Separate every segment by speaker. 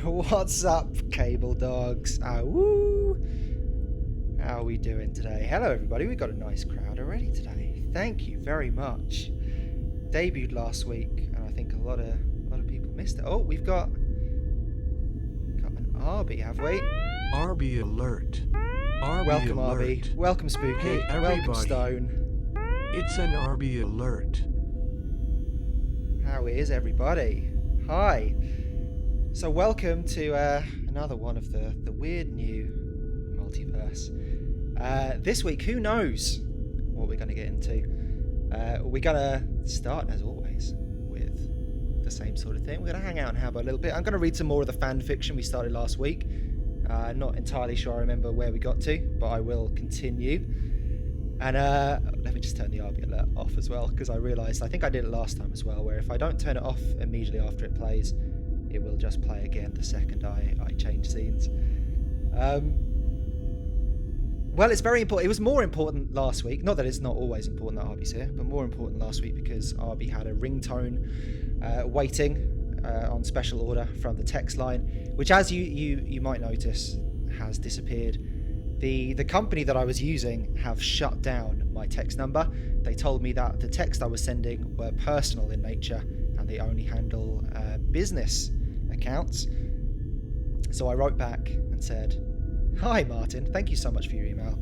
Speaker 1: What's up, cable dogs? Woo! How are we doing today? Hello, everybody. We've got a nice crowd already today. Thank you very much. Debuted last week, and I think a lot of people missed it. Oh, we've got an Arby, have we?
Speaker 2: Arby alert. Arby
Speaker 1: Welcome,
Speaker 2: alert.
Speaker 1: Arby. Welcome, Spooky.
Speaker 2: Hey,
Speaker 1: Welcome,
Speaker 2: everybody.
Speaker 1: Stone.
Speaker 2: It's an Arby alert.
Speaker 1: How is everybody? Hi. So welcome to another one of the weird new multiverse. This week, who knows what we're going to get into. We're going to start, as always, with the same sort of thing. We're going to hang out and Habbo a little bit. I'm going to read some more of the fan fiction we started last week. Not entirely sure I remember where we got to, but I will continue. And let me just turn the RB alert off as well, because I realised, I think I did it last time as well, where if I don't turn it off immediately after it plays, it will just play again the second I change scenes. Well, it's very important. It was more important last week. Not that it's not always important that Arby's here, but more important last week because Arby had a ringtone waiting on special order from the text line, which, as you might notice, has disappeared. The company that I was using have shut down my text number. They told me that the text I was sending were personal in nature and they only handle business accounts. So I wrote back and said, "Hi Martin, thank you so much for your email.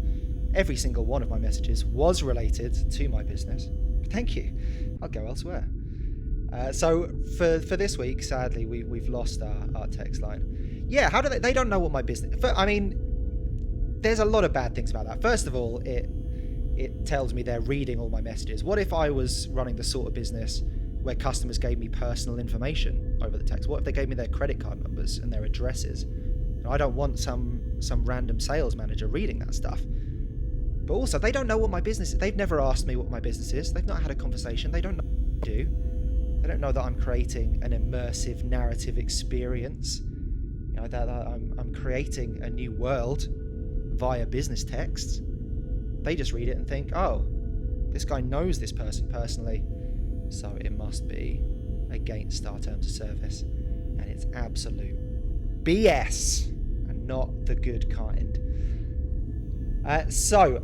Speaker 1: Every single one of my messages was related to my business. Thank you. I'll go elsewhere." So for this week, sadly, we've lost our text line. Yeah, how do they don't know what my business... I mean, there's a lot of bad things about that. First of all, it tells me they're reading all my messages. What if I was running the sort of business where customers gave me personal information over the text? What if they gave me their credit card numbers and their addresses? I don't want some random sales manager reading that stuff. But also, they don't know what my business is. They've never asked me what my business is. They've not had a conversation. They don't know what I do. They don't know that I'm creating an immersive narrative experience. You know, that I'm creating a new world via business texts. They just read it and think, oh, this guy knows this person personally, so it must be against our terms of service. And it's absolute BS, and not the good kind. So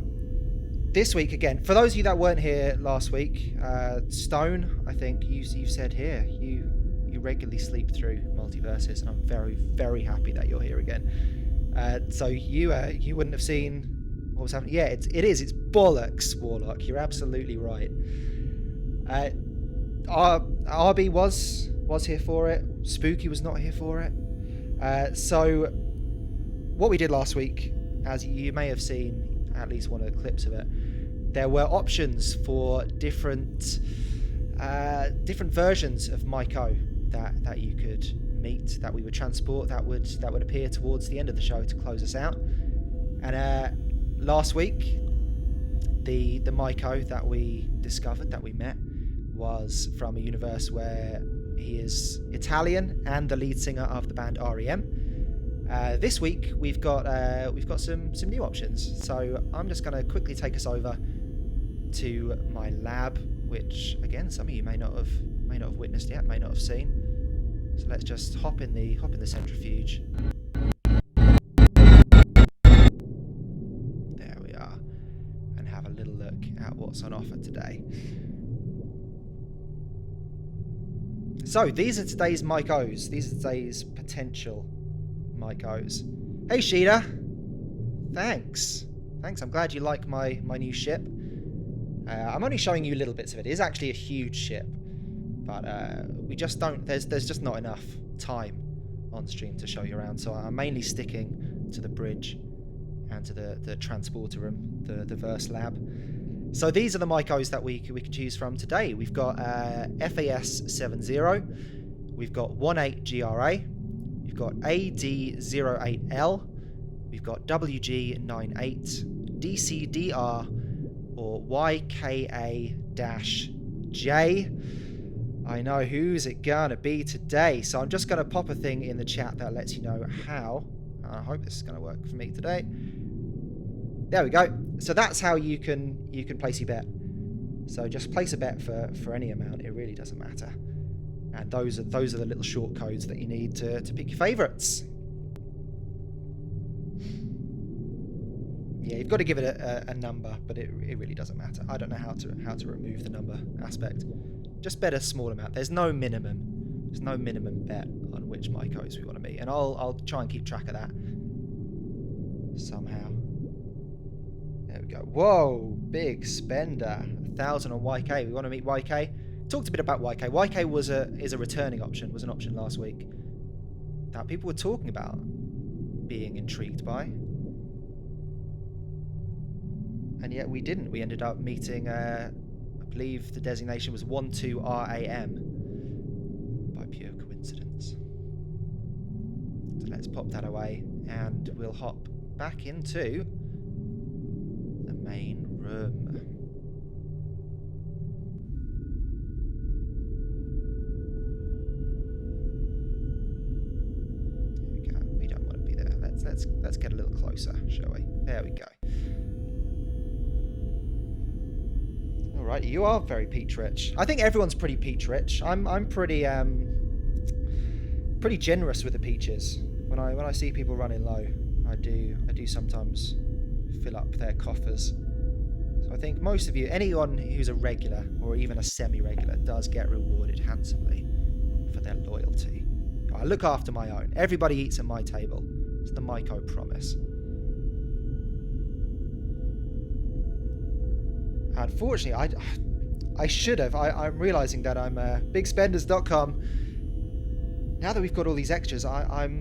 Speaker 1: this week again, for those of you that weren't here last week, Stone, I think you've said here you regularly sleep through multiverses, and I'm very, very happy that you're here again. So you wouldn't have seen what was happening. Yeah, it's bollocks, Warlock. You're absolutely right. RB was here for it. Spooky was not here for it. So what we did last week, as you may have seen at least one of the clips of it, there were options for different versions of MikeO that you could meet, that we would transport, that would appear towards the end of the show to close us out. And last week, the MikeO that we discovered, that we met, was from a universe where he is Italian and the lead singer of the band REM. This week we've got some new options. So I'm just going to quickly take us over to my lab, which again some of you may not have witnessed yet, may not have seen. So let's just hop in the centrifuge. There we are, and have a little look at what's on offer today. So these are today's MikeOs. These are today's potential MikeOs. Hey Sheeta, thanks. I'm glad you like my new ship. I'm only showing you little bits of it. It is actually a huge ship, but we just don't. There's just not enough time on stream to show you around. So I'm mainly sticking to the bridge and to the transporter room, the verse lab. So these are the MikeOs that we can choose from today. We've got FAS70, we've got 18GRA, we've got AD08L, we've got WG98, DCDR, or YKA-J. I know who's it gonna be today. So I'm just gonna pop a thing in the chat that lets you know how. I hope this is gonna work for me today. There we go. So that's how you can place your bet. So just place a bet for any amount. It really doesn't matter. And those are the little short codes that you need to pick your favourites. Yeah, you've got to give it a number, but it really doesn't matter. I don't know how to remove the number aspect. Just bet a small amount. There's no minimum. There's no minimum bet on which MikeOs we want to meet, and I'll try and keep track of that somehow. There we go. Whoa, big spender. 1,000 on YK. We want to meet YK. Talked a bit about YK. YK is a returning option. Was an option last week that people were talking about being intrigued by, and yet we didn't. We ended up meeting. I believe the designation was 12RAM by pure coincidence. So let's pop that away, and we'll hop back into the main room. Let's get a little closer, shall we? There we go. All right, you are very peach rich. I think everyone's pretty peach rich. I'm pretty generous with the peaches. When I see people running low, I do sometimes fill up their coffers. So I think most of you, anyone who's a regular or even a semi-regular, does get rewarded handsomely for their loyalty. I look after my own. Everybody eats at my table. It's the MikeO promise. Unfortunately, I should have. I'm realizing that I'm bigspenders.com. Now that we've got all these extras, I've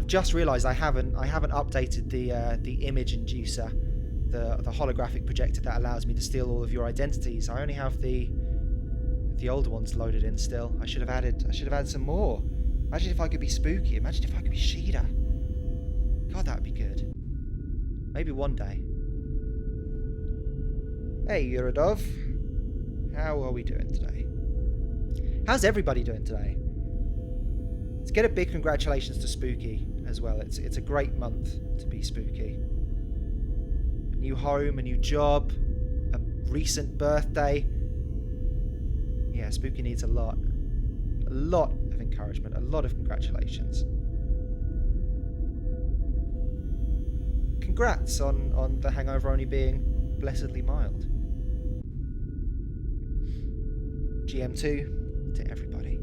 Speaker 1: just realized I haven't updated the image inducer, the holographic projector that allows me to steal all of your identities. I only have the older ones loaded in still. I should have added some more. Imagine if I could be spooky. Imagine if I could be Sheeta. God, that would be good. Maybe one day. Hey, Uradov. How are we doing today? How's everybody doing today? Let's get a big congratulations to Spooky as well. It's a great month to be spooky. A new home, a new job, a recent birthday. Yeah, Spooky needs a lot of encouragement, a lot of congratulations. Congrats on the hangover only being blessedly mild. GM2 to everybody.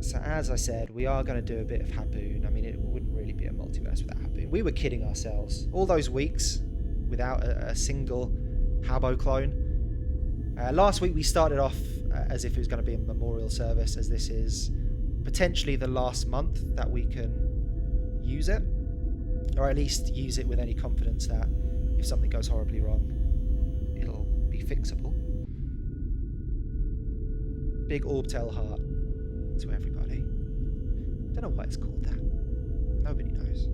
Speaker 1: So as I said, we are going to do a bit of Habbo. I mean, it wouldn't really be a multiverse without Habbo. We were kidding ourselves all those weeks without a single Habbo clone. Last week we started off as if it was going to be a memorial service, as this is potentially the last month that we can use it, or at least use it with any confidence that if something goes horribly wrong, it'll be fixable. Big Orbtail heart to everybody. Don't know why it's called that. Nobody knows.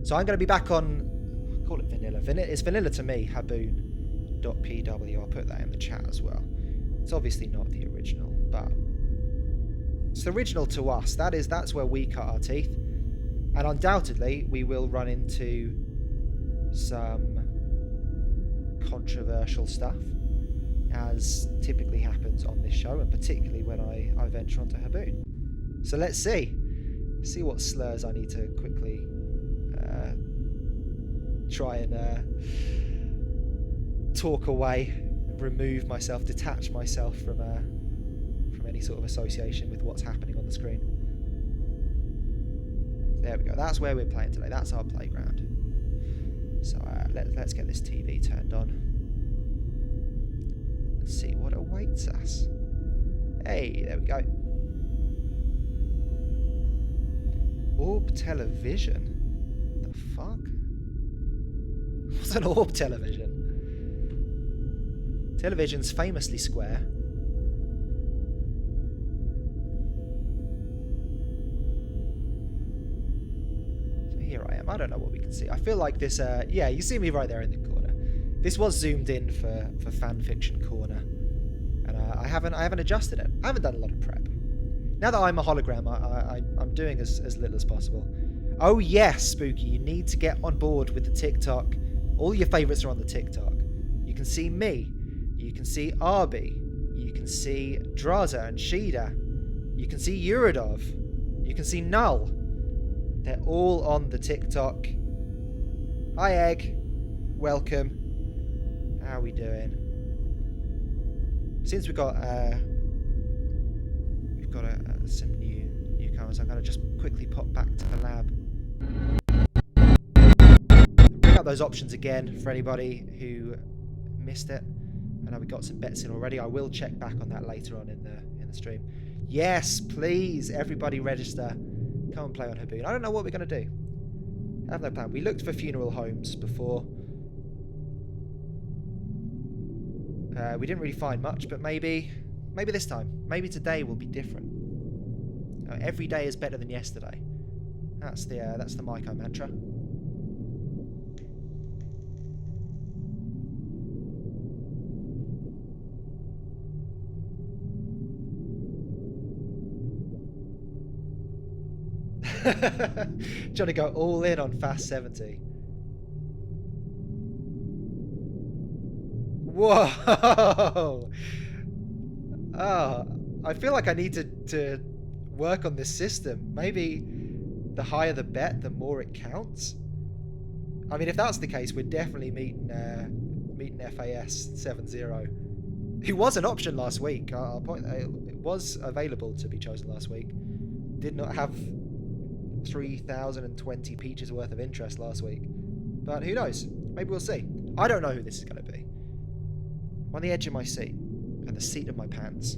Speaker 1: So I'm going to be back on, I'll call it vanilla. It's vanilla to me, Habbo.pw. I'll put that in the chat as well. It's obviously not the original, but it's the original to us. That's where we cut our teeth. And undoubtedly, we will run into some controversial stuff, as typically happens on this show, and particularly when I venture onto Habbo. So let's see what slurs I need to quickly try and talk away, remove myself, detach myself from any sort of association with what's happening on the screen. There we go. That's where we're playing today. That's our playground. So let's get this TV turned on. Let's see what awaits us. Hey, there we go. Orb television? The fuck? What's an orb television? Television's famously square. So here I am. I don't know what we can see. I feel like this, yeah, you see me right there in the corner. This was zoomed in for fanfiction corner. And I haven't adjusted it. I haven't done a lot of prep. Now that I'm a hologram, I'm doing as little as possible. Oh yes, Spooky, you need to get on board with the TikTok. All your favourites are on the TikTok. You can see me. You can see Arby. You can see Draza and Shida. You can see Uradov. You can see Null. They're all on the TikTok. Hi, Egg. Welcome. How are we doing? Since we've got some newcomers, I'm gonna just quickly pop back to the lab. Bring up those options again for anybody who missed it. I know we got some bets in already. I will check back on that later on in the stream. Yes, please, everybody register. Come and play on Habbo. I don't know what we're gonna do. I have no plan. We looked for funeral homes before. We didn't really find much, but maybe this time. Maybe today will be different. Every day is better than yesterday. That's the MikeO mantra. Trying to go all in on Fast 70. Whoa! Oh, I feel like I need to work on this system. Maybe the higher the bet, the more it counts. I mean, if that's the case, we're definitely meeting FAS 70. Who was an option last week. I'll point it was available to be chosen last week. Did not have 3,020 peaches worth of interest last week. But who knows? Maybe we'll see. I don't know who this is going to be. I'm on the edge of my seat. And the seat of my pants.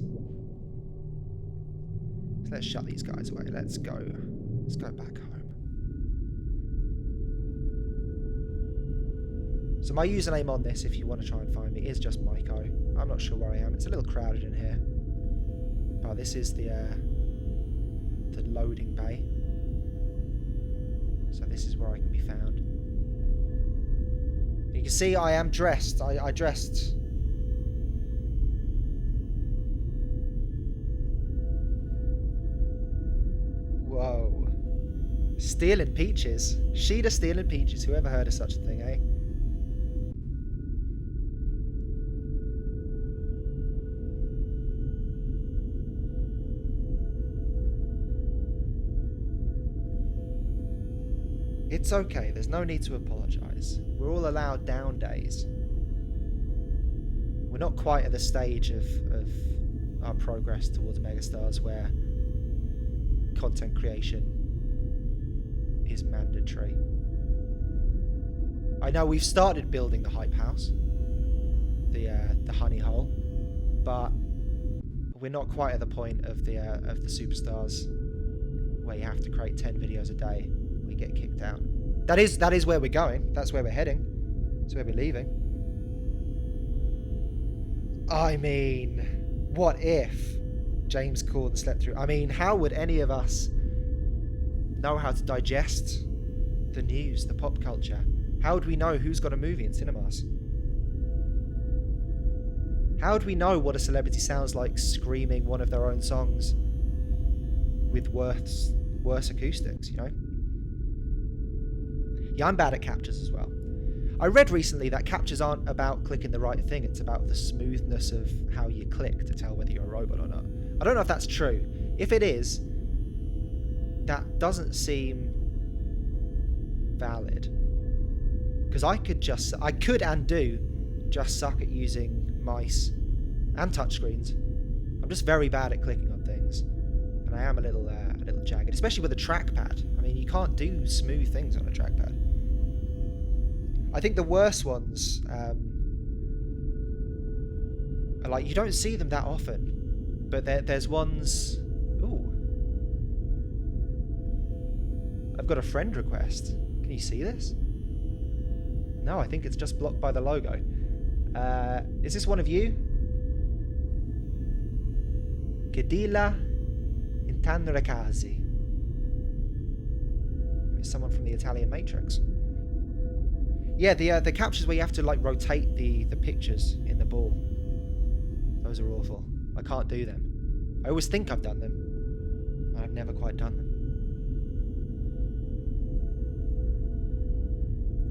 Speaker 1: So let's shut these guys away. Let's go back home. So my username on this, if you want to try and find me, is just MikeO. I'm not sure where I am. It's a little crowded in here. But this is the loading bay. So this is where I can be found. You can see I am dressed. I dressed. Whoa. Stealing peaches. Shida stealing peaches. Whoever heard of such a thing, eh? It's okay, there's no need to apologise. We're all allowed down days. We're not quite at the stage of our progress towards megastars where content creation is mandatory. I know we've started building the hype house, the honey hole, but we're not quite at the point of the superstars where you have to create 10 videos a day. We get kicked out. That is where we're going. That's where we're heading. That's where we're leaving. I mean, what if James Corden slept through? I mean, how would any of us know how to digest the news, the pop culture? How would we know who's got a movie in cinemas? How would we know what a celebrity sounds like screaming one of their own songs with worse acoustics, you know? Yeah, I'm bad at captures as well. I read recently that captures aren't about clicking the right thing, it's about the smoothness of how you click to tell whether you're a robot or not. I don't know if that's true. If it is, that doesn't seem valid. Because I could and do just suck at using mice and touchscreens. I'm just very bad at clicking on things. And I am a little jagged, especially with a trackpad. I mean, you can't do smooth things on a trackpad. I think the worst ones are like, you don't see them that often, but there's ones. Ooh, I've got a friend request. Can you see this? No, I think it's just blocked by the logo. Is this one of you? Gedila Intanre Casi. It's someone from the Italian Matrix. Yeah, the captures where you have to like rotate the pictures in the ball. Those are awful. I can't do them. I always think I've done them, but I've never quite done them.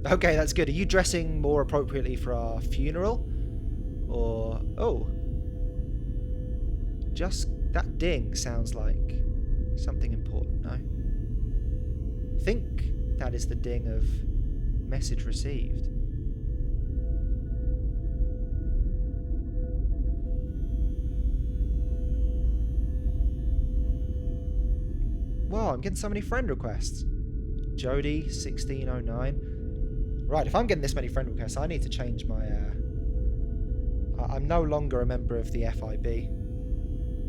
Speaker 1: Okay, that's good. Are you dressing more appropriately for our funeral? Just that ding sounds like something important, no? Think that is the ding of message received. Wow, I'm getting so many friend requests. Jody 1609. Right, if I'm getting this many friend requests, I need to change my I'm no longer a member of the FIB.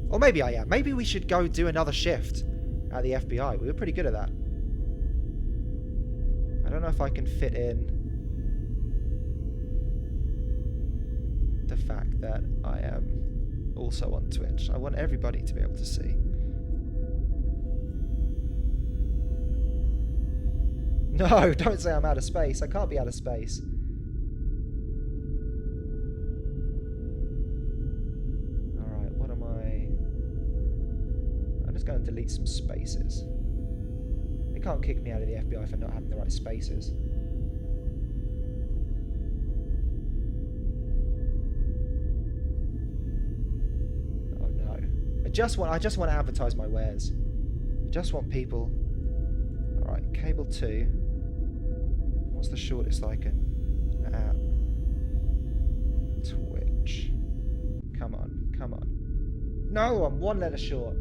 Speaker 1: Or maybe I am. Maybe we should go do another shift at the FBI. We were pretty good at that. I don't know if I can fit in the fact that I am also on Twitch. I want everybody to be able to see. No, don't say I'm out of space. I can't be out of space. Alright, what am I... I'm just going to delete some spaces. They can't kick me out of the FBI for not having the right spaces. Oh no. I just want to advertise my wares. I just want people... Alright, cable 2. What's the shortest I can at Twitch? Come on, come on. No, I'm one letter short.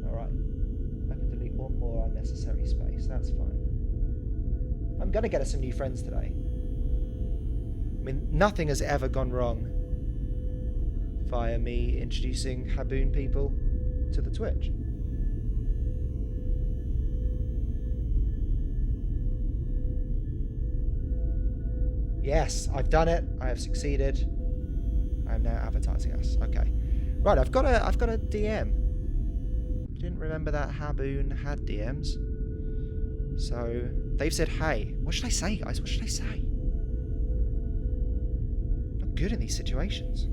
Speaker 1: Alright. I can delete one more unnecessary space. That's fine. I'm gonna get us some new friends today. I mean, nothing has ever gone wrong via me introducing Habbo people to the Twitch. Yes, I've done it. I have succeeded. I am now advertising us. Okay. Right, I've got a DM. Didn't remember that Habbo had DMs. So they've said hey. What should I say, guys? What should I say? Not good in these situations.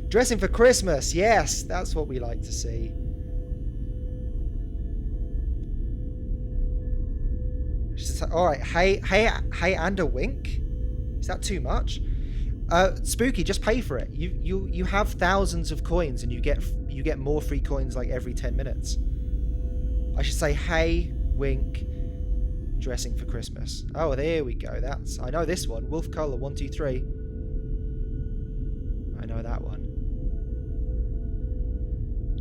Speaker 1: Dressing for Christmas. Yes, that's what we like to see. All right. Hey, and a wink. Is that too much? Spooky, just pay for it. You have thousands of coins and you get more free coins like every 10 minutes. I should say hey, wink, dressing for Christmas. Oh, there we go. I know this one. Wolf Cola 123. I know that one.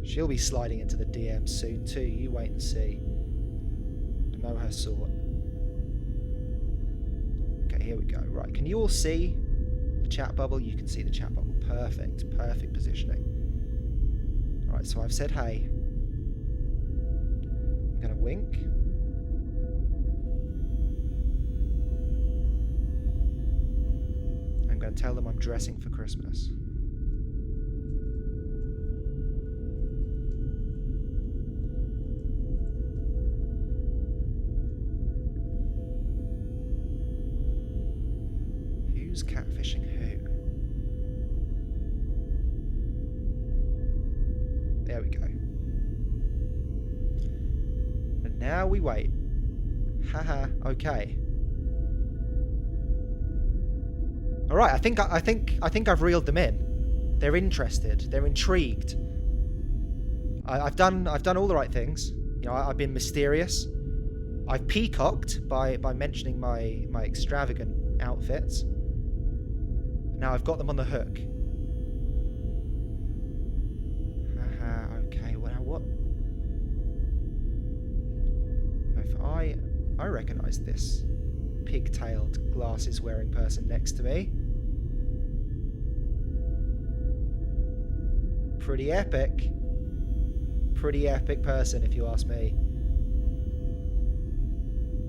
Speaker 1: She'll be sliding into the DMs soon too. You wait and see. I know her sort. Okay, here we go. Right, can you all see the chat bubble? You can see the chat bubble. Perfect. Perfect positioning. Alright, so I've said hey. I'm going to wink. I'm going to tell them I'm dressing for Christmas. Who's catfishing who? There we go. And now we wait. Haha, okay. Alright, I think I've reeled them in. They're interested. They're intrigued. I've done all the right things. You know, I've been mysterious. I've peacocked by mentioning my extravagant outfits. Now I've got them on the hook. Okay, well now what? If I recognise this pigtailed glasses wearing person next to me. Pretty epic. Pretty epic person if you ask me.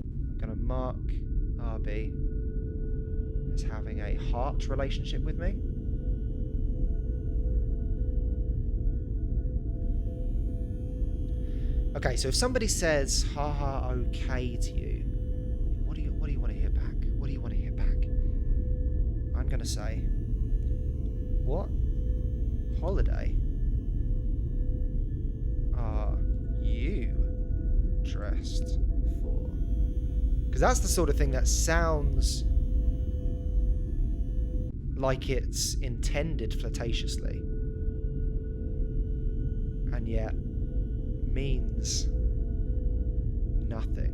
Speaker 1: I'm gonna mark RB as having a heart relationship with me. Okay, so if somebody says haha okay to you, what do you want to hear back? What do you want to hear back? I'm gonna say, what holiday are you dressed for? Because that's the sort of thing that sounds like it's intended flirtatiously. and yet means nothing.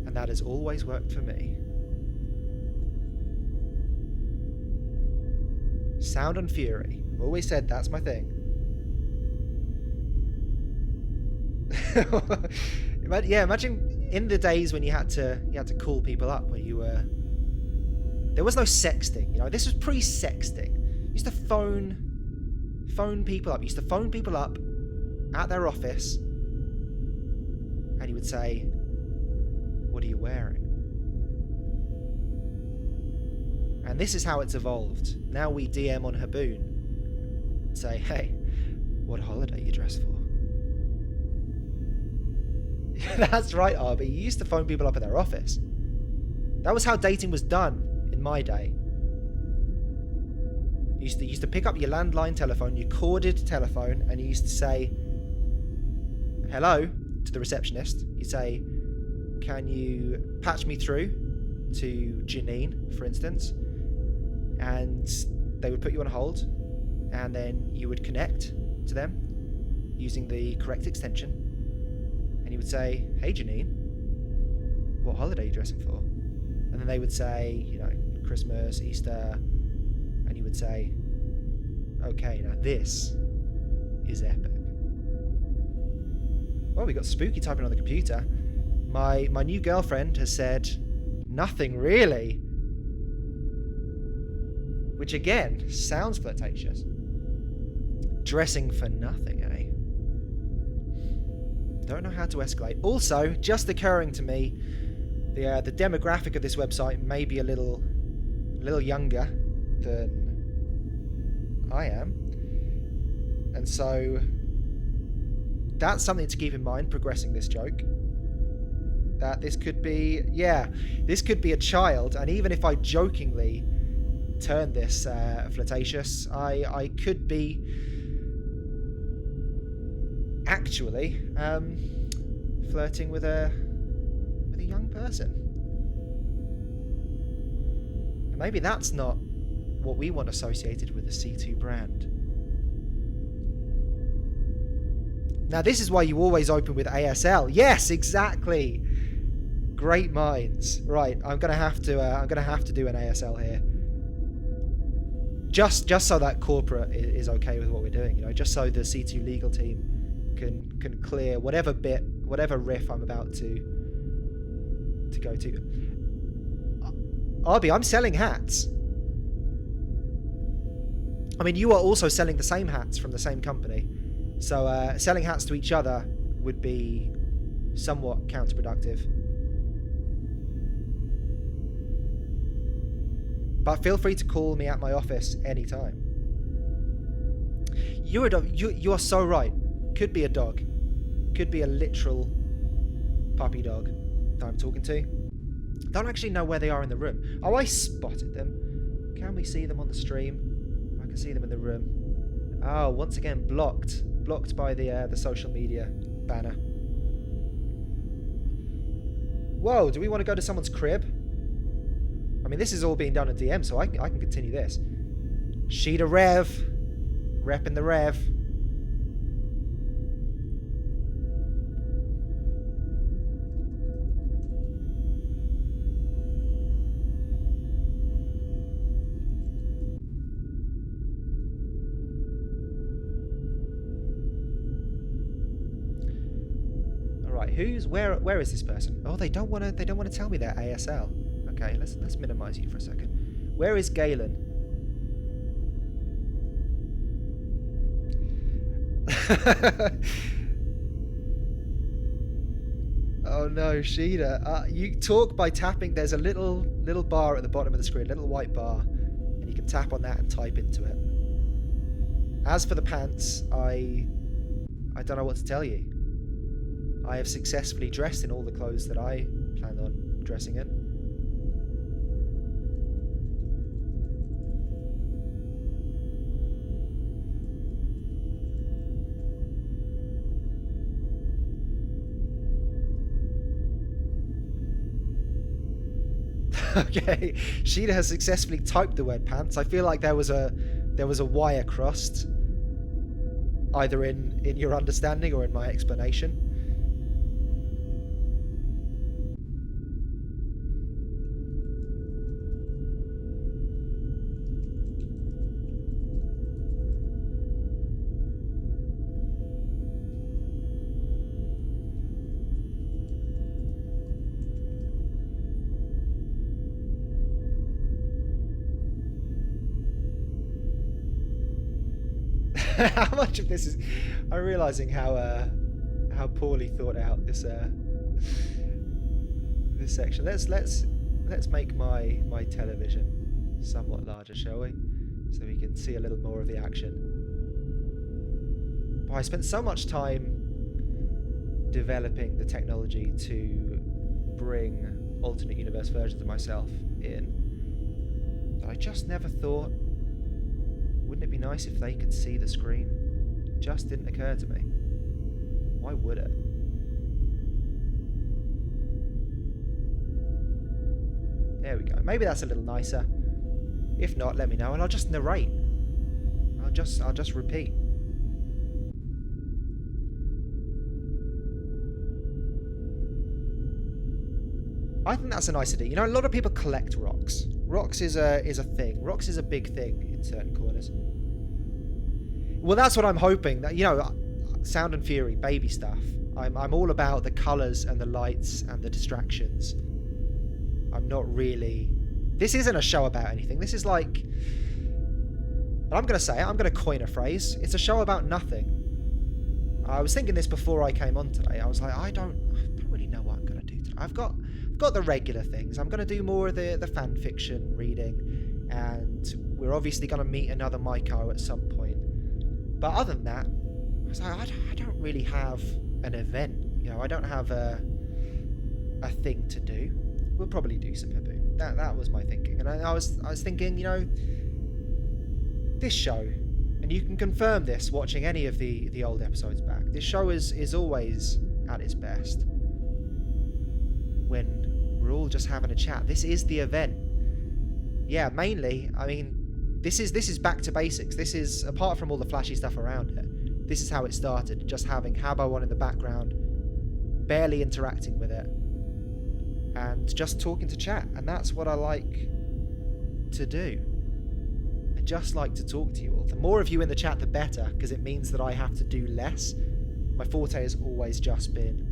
Speaker 1: And that has always worked for me. Sound and fury. I've always said that's my thing. But yeah, imagine in the days when you had to call people up, where you were. There was no sexting, you know. This was pre-sexting. You used to phone people up. You used to phone people up at their office, and you would say, "What are you wearing?" And this is how it's evolved. Now we DM on Habbo and say, "Hey, what holiday you dressed for?" That's right, Arby. You used to phone people up at their office. That was how dating was done in my day. You used to pick up your landline telephone, your corded telephone, and you used to say, "Hello," to the receptionist. You say, "Can you patch me through to Janine," for instance? And they would put you on hold, and then you would connect to them using the correct extension. And you would say, "Hey Janine, what holiday are you dressing for?" And then they would say, you know, Christmas, Easter, and you would say, "Okay, now this is epic." Well, we got spooky typing on the computer. My new girlfriend has said, "Nothing really." Which again, sounds flirtatious. Dressing for nothing, eh? Don't know how to escalate. Also, just occurring to me, the demographic of this website may be a little younger than I am, and so that's something to keep in mind progressing this joke. That this could be a child, and even if I jokingly turn this flirtatious, I could be actually flirting with a young person. And maybe that's not what we want associated with the C2 brand. Now this is why you always open with ASL. Yes, exactly. Great minds. Right, I'm gonna have to do an ASL here. Just so that corporate is okay with what we're doing, you know, just so the C2 legal team can clear whatever riff I'm about to go to. Arby, I'm selling hats. I mean, you are also selling the same hats from the same company, so selling hats to each other would be somewhat counterproductive. But feel free to call me at my office anytime. You're a dog. You are so right. Could be a dog. Could be a literal puppy dog that I'm talking to. Don't actually know where they are in the room. Oh, I spotted them. Can we see them on the stream? I can see them in the room. Oh, once again blocked. Blocked by the social media banner. Whoa, do we want to go to someone's crib? I mean, this is all being done in DM, so I can continue this. Sheeta Rev. Repping the Rev. Alright, where is this person? Oh, they don't want to tell me their ASL. Okay, let's minimize you for a second. Where is Galen? Oh no, Sheeta. You talk by tapping. There's a little bar at the bottom of the screen, a little white bar, and you can tap on that and type into it. As for the pants, I don't know what to tell you. I have successfully dressed in all the clothes that I planned on dressing in. Okay, Sheeta has successfully typed the word pants. I feel like there was a wire crossed. either in your understanding or in my explanation. How much of this is... I'm realizing how poorly thought out this this section. Let's make my television somewhat larger, shall we? So we can see a little more of the action. Boy, I spent so much time developing the technology to bring alternate universe versions of myself in that I just never thought, wouldn't it be nice if they could see the screen? It just didn't occur to me. Why would it? There we go. Maybe that's a little nicer. If not, let me know and I'll just narrate. I'll just repeat. I think that's a nice idea. You know, a lot of people collect rocks. Rocks is a thing. Rocks is a big thing in certain corners. Well, that's what I'm hoping. That, you know, Sound and Fury, baby stuff. I'm all about the colours and the lights and the distractions. I'm not really... This isn't a show about anything. This is like... But I'm going to say it. I'm going to coin a phrase. It's a show about nothing. I was thinking this before I came on today. I was like, I don't really know what I'm going to do today. I've got the regular things. I'm going to do more of the fan fiction reading, and we're obviously going to meet another MikeO at some point. But other than that, I was like, I don't really have an event. You know, I don't have a thing to do. We'll probably do some Habbo. That was my thinking, and I was thinking, you know, this show, and you can confirm this watching any of the old episodes back. This show is always at its best when we're all just having a chat. This is the event. Yeah, mainly, I mean, this is back to basics. This is, apart from all the flashy stuff around it, this is how it started. Just having Habbo on in the background, barely interacting with it, and just talking to chat. And that's what I like to do. I just like to talk to you all. The more of you in the chat, the better, because it means that I have to do less. My forte has always just been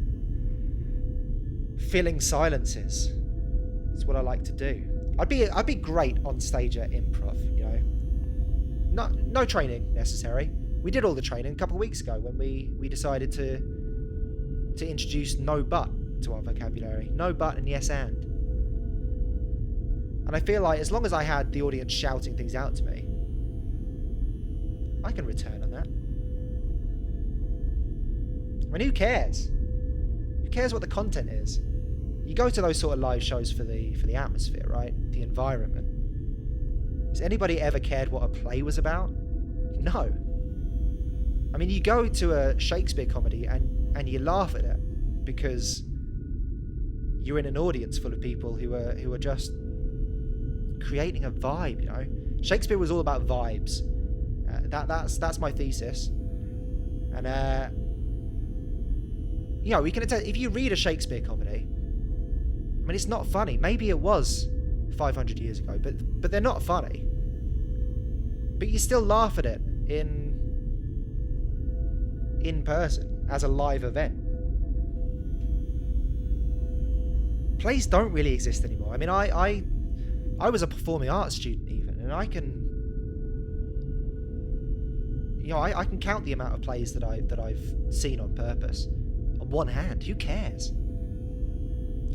Speaker 1: filling silences. It's what I like to do. I'd be great on stage at improv, you know. No training necessary. We did all the training a couple of weeks ago when we decided to introduce no but to our vocabulary. No but and yes and. And I feel like as long as I had the audience shouting things out to me, I can return on that. I mean, who cares? Who cares what the content is? You go to those sort of live shows for the atmosphere, right? The environment. Has anybody ever cared what a play was about? No. I mean, you go to a Shakespeare comedy and you laugh at it because you're in an audience full of people who are just creating a vibe, you know. Shakespeare was all about vibes. That's my thesis. And you know, we can attest, if you read a Shakespeare comedy, I mean, it's not funny. Maybe it was 500 years ago, but they're not funny. But you still laugh at it in person as a live event. Plays don't really exist anymore. I mean, I was a performing arts student even, and I can, you know, I can count the amount of plays that I've seen on purpose on one hand. Who cares?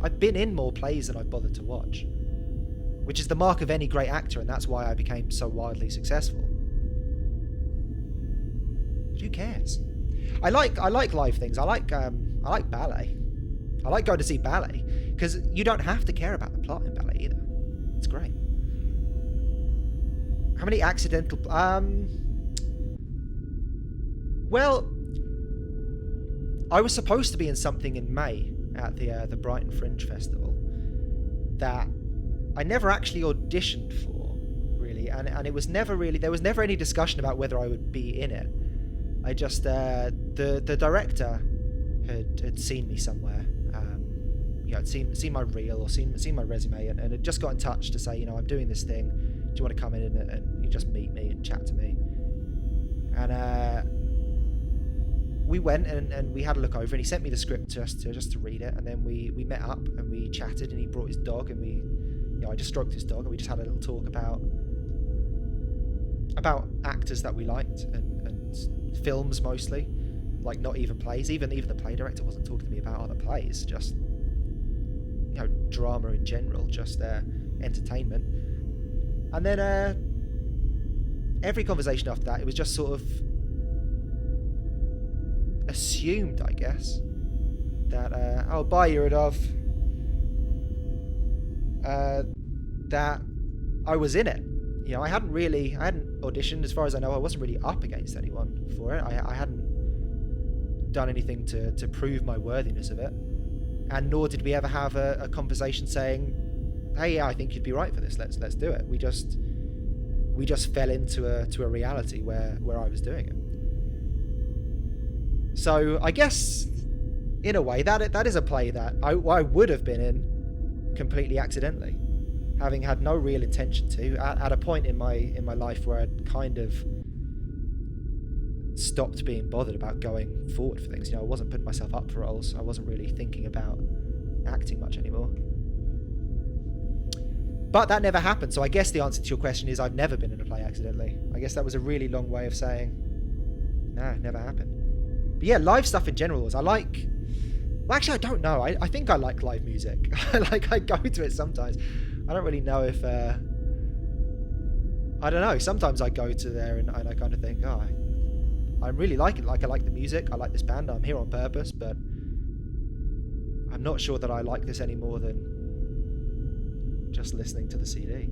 Speaker 1: I've been in more plays than I've bothered to watch, which is the mark of any great actor, and that's why I became so wildly successful. But who cares? I like live things. I like ballet. I like going to see ballet because you don't have to care about the plot in ballet either. It's great. How many accidental? Well, I was supposed to be in something in May at the Brighton Fringe Festival that I never actually auditioned for, really, and it was never really, there was never any discussion about whether I would be in it. I just the director had seen me somewhere. Had seen my reel or seen my resume, and had just got in touch to say, I'm doing this thing. Do you want to come in and you just meet me and chat to me? And we went and we had a look over, and he sent me the script just to read it, and then we met up and we chatted, and he brought his dog, and I just stroked his dog, and we just had a little talk about actors that we liked and films mostly, like not even plays. Even the play director wasn't talking to me about other plays, just drama in general, just entertainment. And then every conversation after that, it was just sort of assumed, I guess, that by Yuridov, that I was in it. I hadn't auditioned, as far as I know. I wasn't really up against anyone for it. I hadn't done anything to prove my worthiness of it, and nor did we ever have a conversation saying, hey, yeah, I think you'd be right for this, let's do it. We just fell into a reality where I was doing it. So I guess in a way that is a play that I would have been in completely accidentally, having had no real intention to, at a point in my life where I'd kind of stopped being bothered about going forward for things. I wasn't putting myself up for roles. I wasn't really thinking about acting much anymore. But that never happened. So I guess the answer to your question is I've never been in a play accidentally. I guess that was a really long way of saying, no, it never happened. But yeah, live stuff in general is I like... Well, actually, I don't know. I think I like live music. I go to it sometimes. I don't really know if... I don't know. Sometimes I go to there and I kind of think, I really like it. Like, I like the music. I like this band. I'm here on purpose, but I'm not sure that I like this any more than just listening to the CD.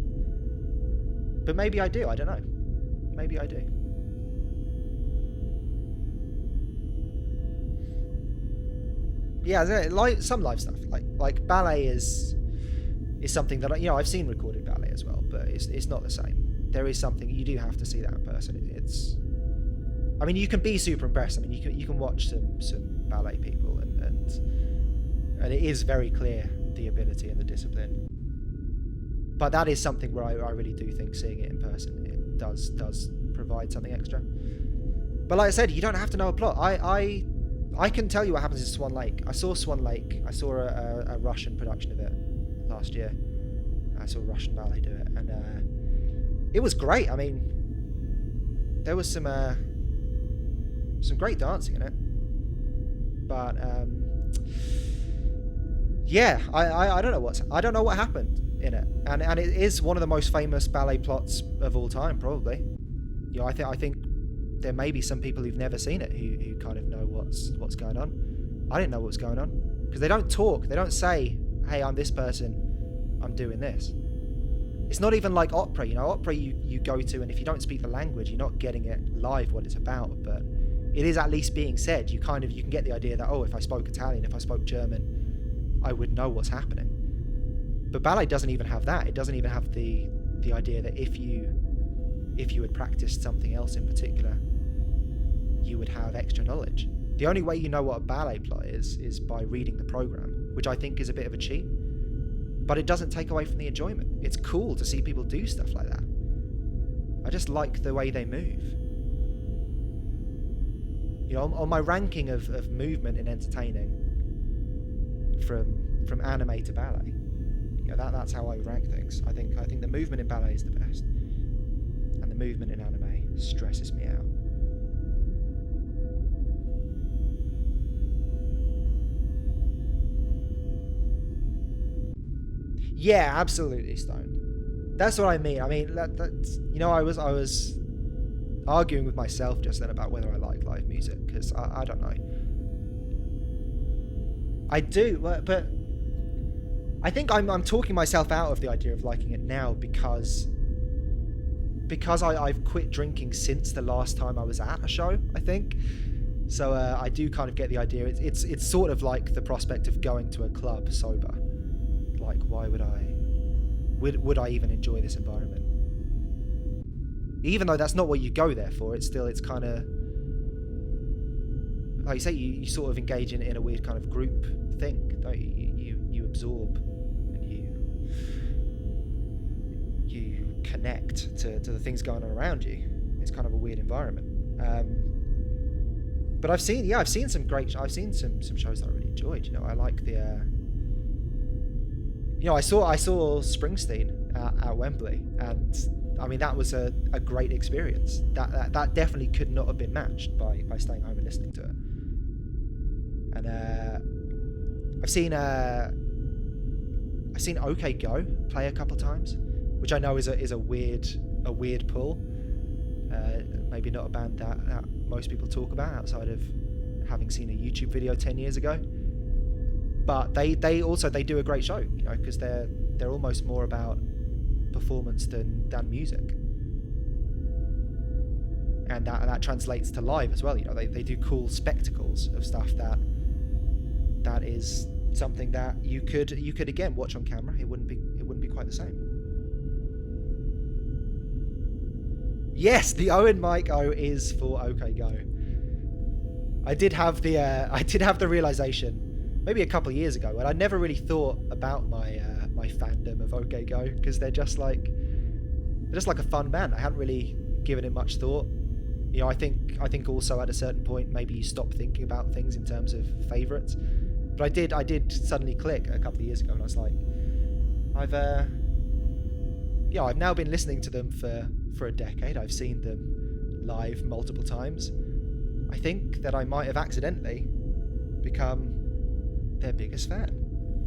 Speaker 1: But maybe I do. I don't know. Maybe I do. Yeah, some live stuff. Like ballet is something that I've seen recorded ballet as well, but it's not the same. There is something you do have to see that in person. I mean, you can be super impressed. I mean, you can watch some ballet people, and it is very clear the ability and the discipline. But that is something where I really do think seeing it in person, it does provide something extra. But like I said, you don't have to know a plot. I can tell you what happens in Swan Lake. I saw Swan Lake. I saw a Russian production of it last year. I saw Russian ballet do it, and it was great. I mean, there was some great dancing in it, but yeah, I don't know what happened in it, and it is one of the most famous ballet plots of all time, probably. I think there may be some people who've never seen it who kind of know what's going on. I didn't know what was going on because they don't talk. They don't say, "Hey, I'm this person. I'm doing this." It's not even like opera. Opera you go to, and if you don't speak the language, you're not getting it live what it's about. But it is at least being said. You can get the idea that, if I spoke Italian, if I spoke German, I would know what's happening. But ballet doesn't even have that. It doesn't even have the idea that if you had practiced something else in particular, you would have extra knowledge. The only way you know what a ballet plot is by reading the program, which I think is a bit of a cheat. But it doesn't take away from the enjoyment. It's cool to see people do stuff like that. I just like the way they move. On my ranking of movement in entertaining, from anime to ballet, that's how I rank things. I think the movement in ballet is the best, and the movement in anime stresses me out. Yeah, absolutely, Stone. That's what I mean. I mean, that's I was arguing with myself just then about whether I like live music, because I don't know. I do, but I think I'm talking myself out of the idea of liking it now because I've quit drinking since the last time I was at a show, I think. So I do kind of get the idea. It's sort of like the prospect of going to a club sober. Like, why would I even enjoy this environment? Even though that's not what you go there for, it's kind of, like you say, you sort of engage in a weird kind of group thing, don't you? You absorb and you connect to the things going on around you. It's kind of a weird environment. But I've seen some shows that I really enjoyed. You know, I like the. You know, I saw Springsteen at Wembley, and I mean that was a great experience. That definitely could not have been matched by staying home and listening to it. And I've seen OK Go play a couple times, which I know is a weird pull. Maybe not a band that most people talk about outside of having seen a YouTube video 10 years ago. But they do a great show, you know, because they're almost more about performance than music, and that translates to live as well. You know, they do cool spectacles of stuff that is something that you could again watch on camera. It wouldn't be quite the same. Yes, the O in MikeO is for OK Go. I did have the realization maybe a couple of years ago, and I never really thought about my fandom of OK Go, because they're just like a fun band. I hadn't really given it much thought. You know, I think also at a certain point maybe you stop thinking about things in terms of favourites. But I did suddenly click a couple of years ago, and I was like, I've now been listening to them for a decade. I've seen them live multiple times. I think that I might have accidentally become their biggest fan.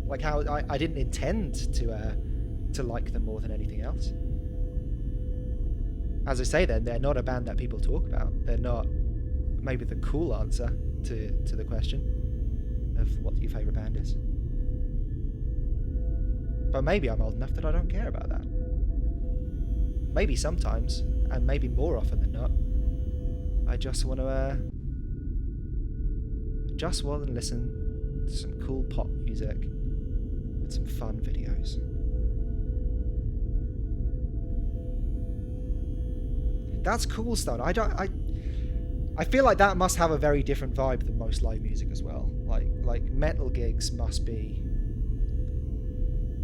Speaker 1: Like how I didn't intend to like them more than anything else. As I say, then they're not a band that people talk about. They're not maybe the cool answer to the question of what your favourite band is. But maybe I'm old enough that I don't care about that. Maybe sometimes, and maybe more often than not, I just want to listen to some cool pop music with some fun videos. That's cool stuff. I feel like that must have a very different vibe than most live music as well. Like metal gigs must be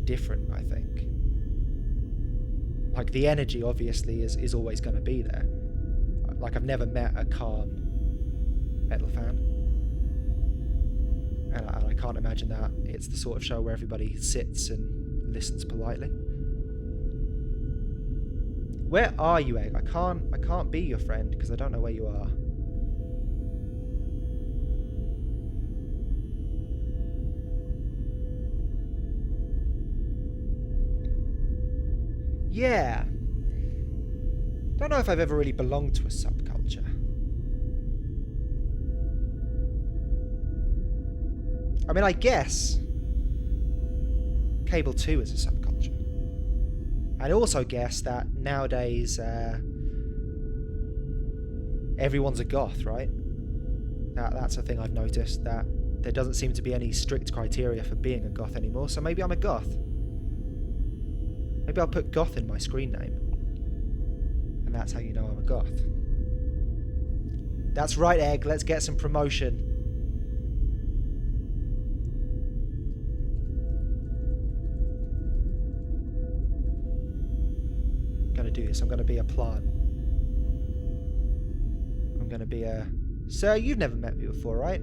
Speaker 1: different, I think. Like the energy obviously is always going to be there. Like I've never met a calm metal fan. And I can't imagine that it's the sort of show where everybody sits and listens politely. Where are you, Egg? I can't be your friend because I don't know where you are. Yeah. Don't know if I've ever really belonged to a subculture. I mean, I guess Cable 2 is a subculture. I'd also guess that nowadays everyone's a goth, right? That's a thing I've noticed, that there doesn't seem to be any strict criteria for being a goth anymore, so maybe I'm a goth. Maybe I'll put goth in my screen name. And that's how you know I'm a goth. That's right, Egg, let's get some promotion. I'm gonna do this, I'm gonna be a plant. I'm gonna be a... Sir, you've never met me before, right?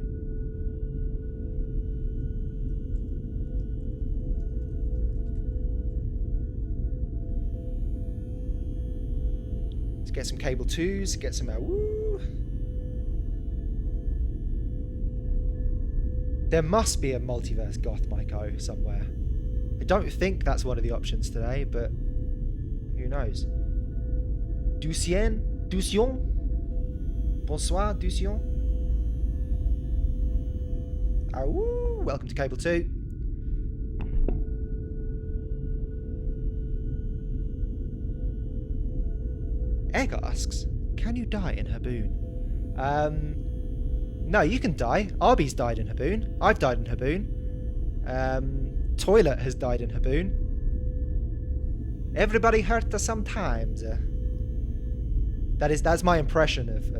Speaker 1: Let's get some Cable 2s, get some... woo! There must be a multiverse goth MikeO somewhere. I don't think that's one of the options today, but who knows? Ducien? Bonsoir, Ducien. Woo! Welcome to Cable 2. Egg asks, can you die in Habboon? No, you can die. Arby's died in Habboon. I've died in Habboon. Toilet has died in Habboon. Everybody hurts sometimes. That's my impression of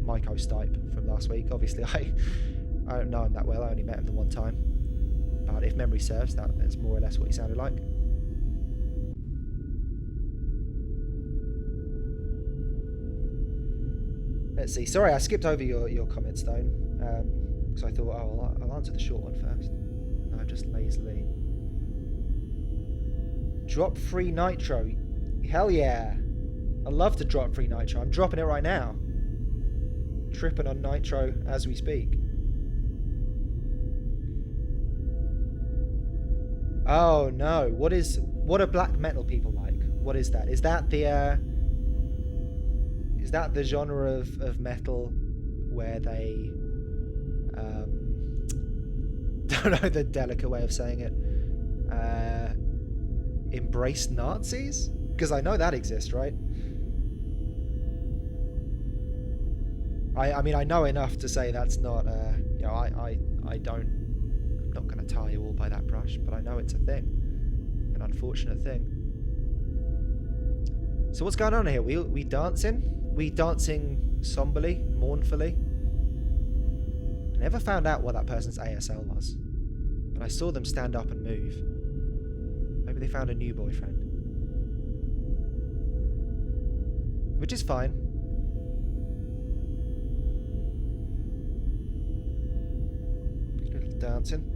Speaker 1: MikeO Stipe from last week. Obviously, I don't know him that well. I only met him the one time. But if memory serves, that's more or less what he sounded like. Let's see. Sorry, I skipped over your comment, Stone. Because I thought, oh, I'll answer the short one first. No, just lazily. Drop free nitro. Hell yeah. I love to drop free nitro. I'm dropping it right now. Tripping on nitro as we speak. Oh no. What are black metal people like? What is that? Is that the genre of metal where they don't know the delicate way of saying it, embrace Nazis? Because I know that exists, right? I mean, I know enough to say that's not, you know, I'm not going to tie you all by that brush, but I know it's a thing, an unfortunate thing. So what's going on here? We dancing? We dancing somberly, mournfully? I never found out what that person's ASL was, but I saw them stand up and move. Maybe they found a new boyfriend. Which is fine. Little dancing.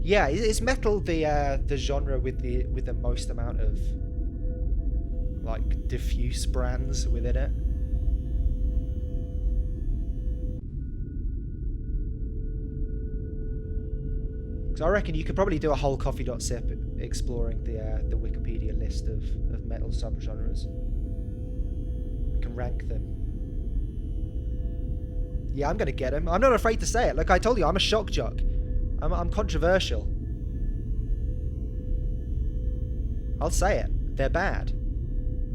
Speaker 1: Yeah, is metal the genre with the most amount of like diffuse brands within it? Because I reckon you could probably do a whole coffee.sip exploring the Wikipedia list of metal subgenres. We can rank them. Yeah, I'm gonna get them. I'm not afraid to say it. Like I told you, I'm a shock jock. I'm controversial. I'll say it. They're bad.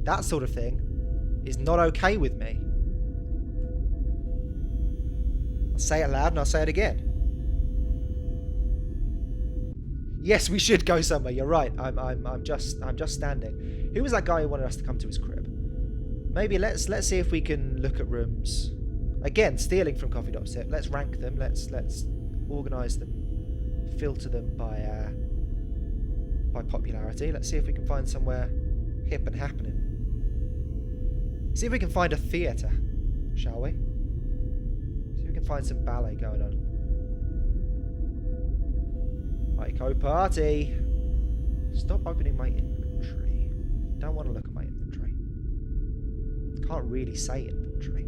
Speaker 1: That sort of thing is not okay with me. I'll say it loud and I'll say it again. Yes, we should go somewhere. You're right. I'm just standing. Who was that guy who wanted us to come to his crib? Maybe let's see if we can look at rooms. Again, stealing from coffee.sip. Let's rank them. Let's organise them. Filter them by popularity. Let's see if we can find somewhere hip and happening. See if we can find a theatre, shall we? See if we can find some ballet going on. MikeO party. Stop opening my inventory. Don't want to look at my inventory. Can't really say inventory.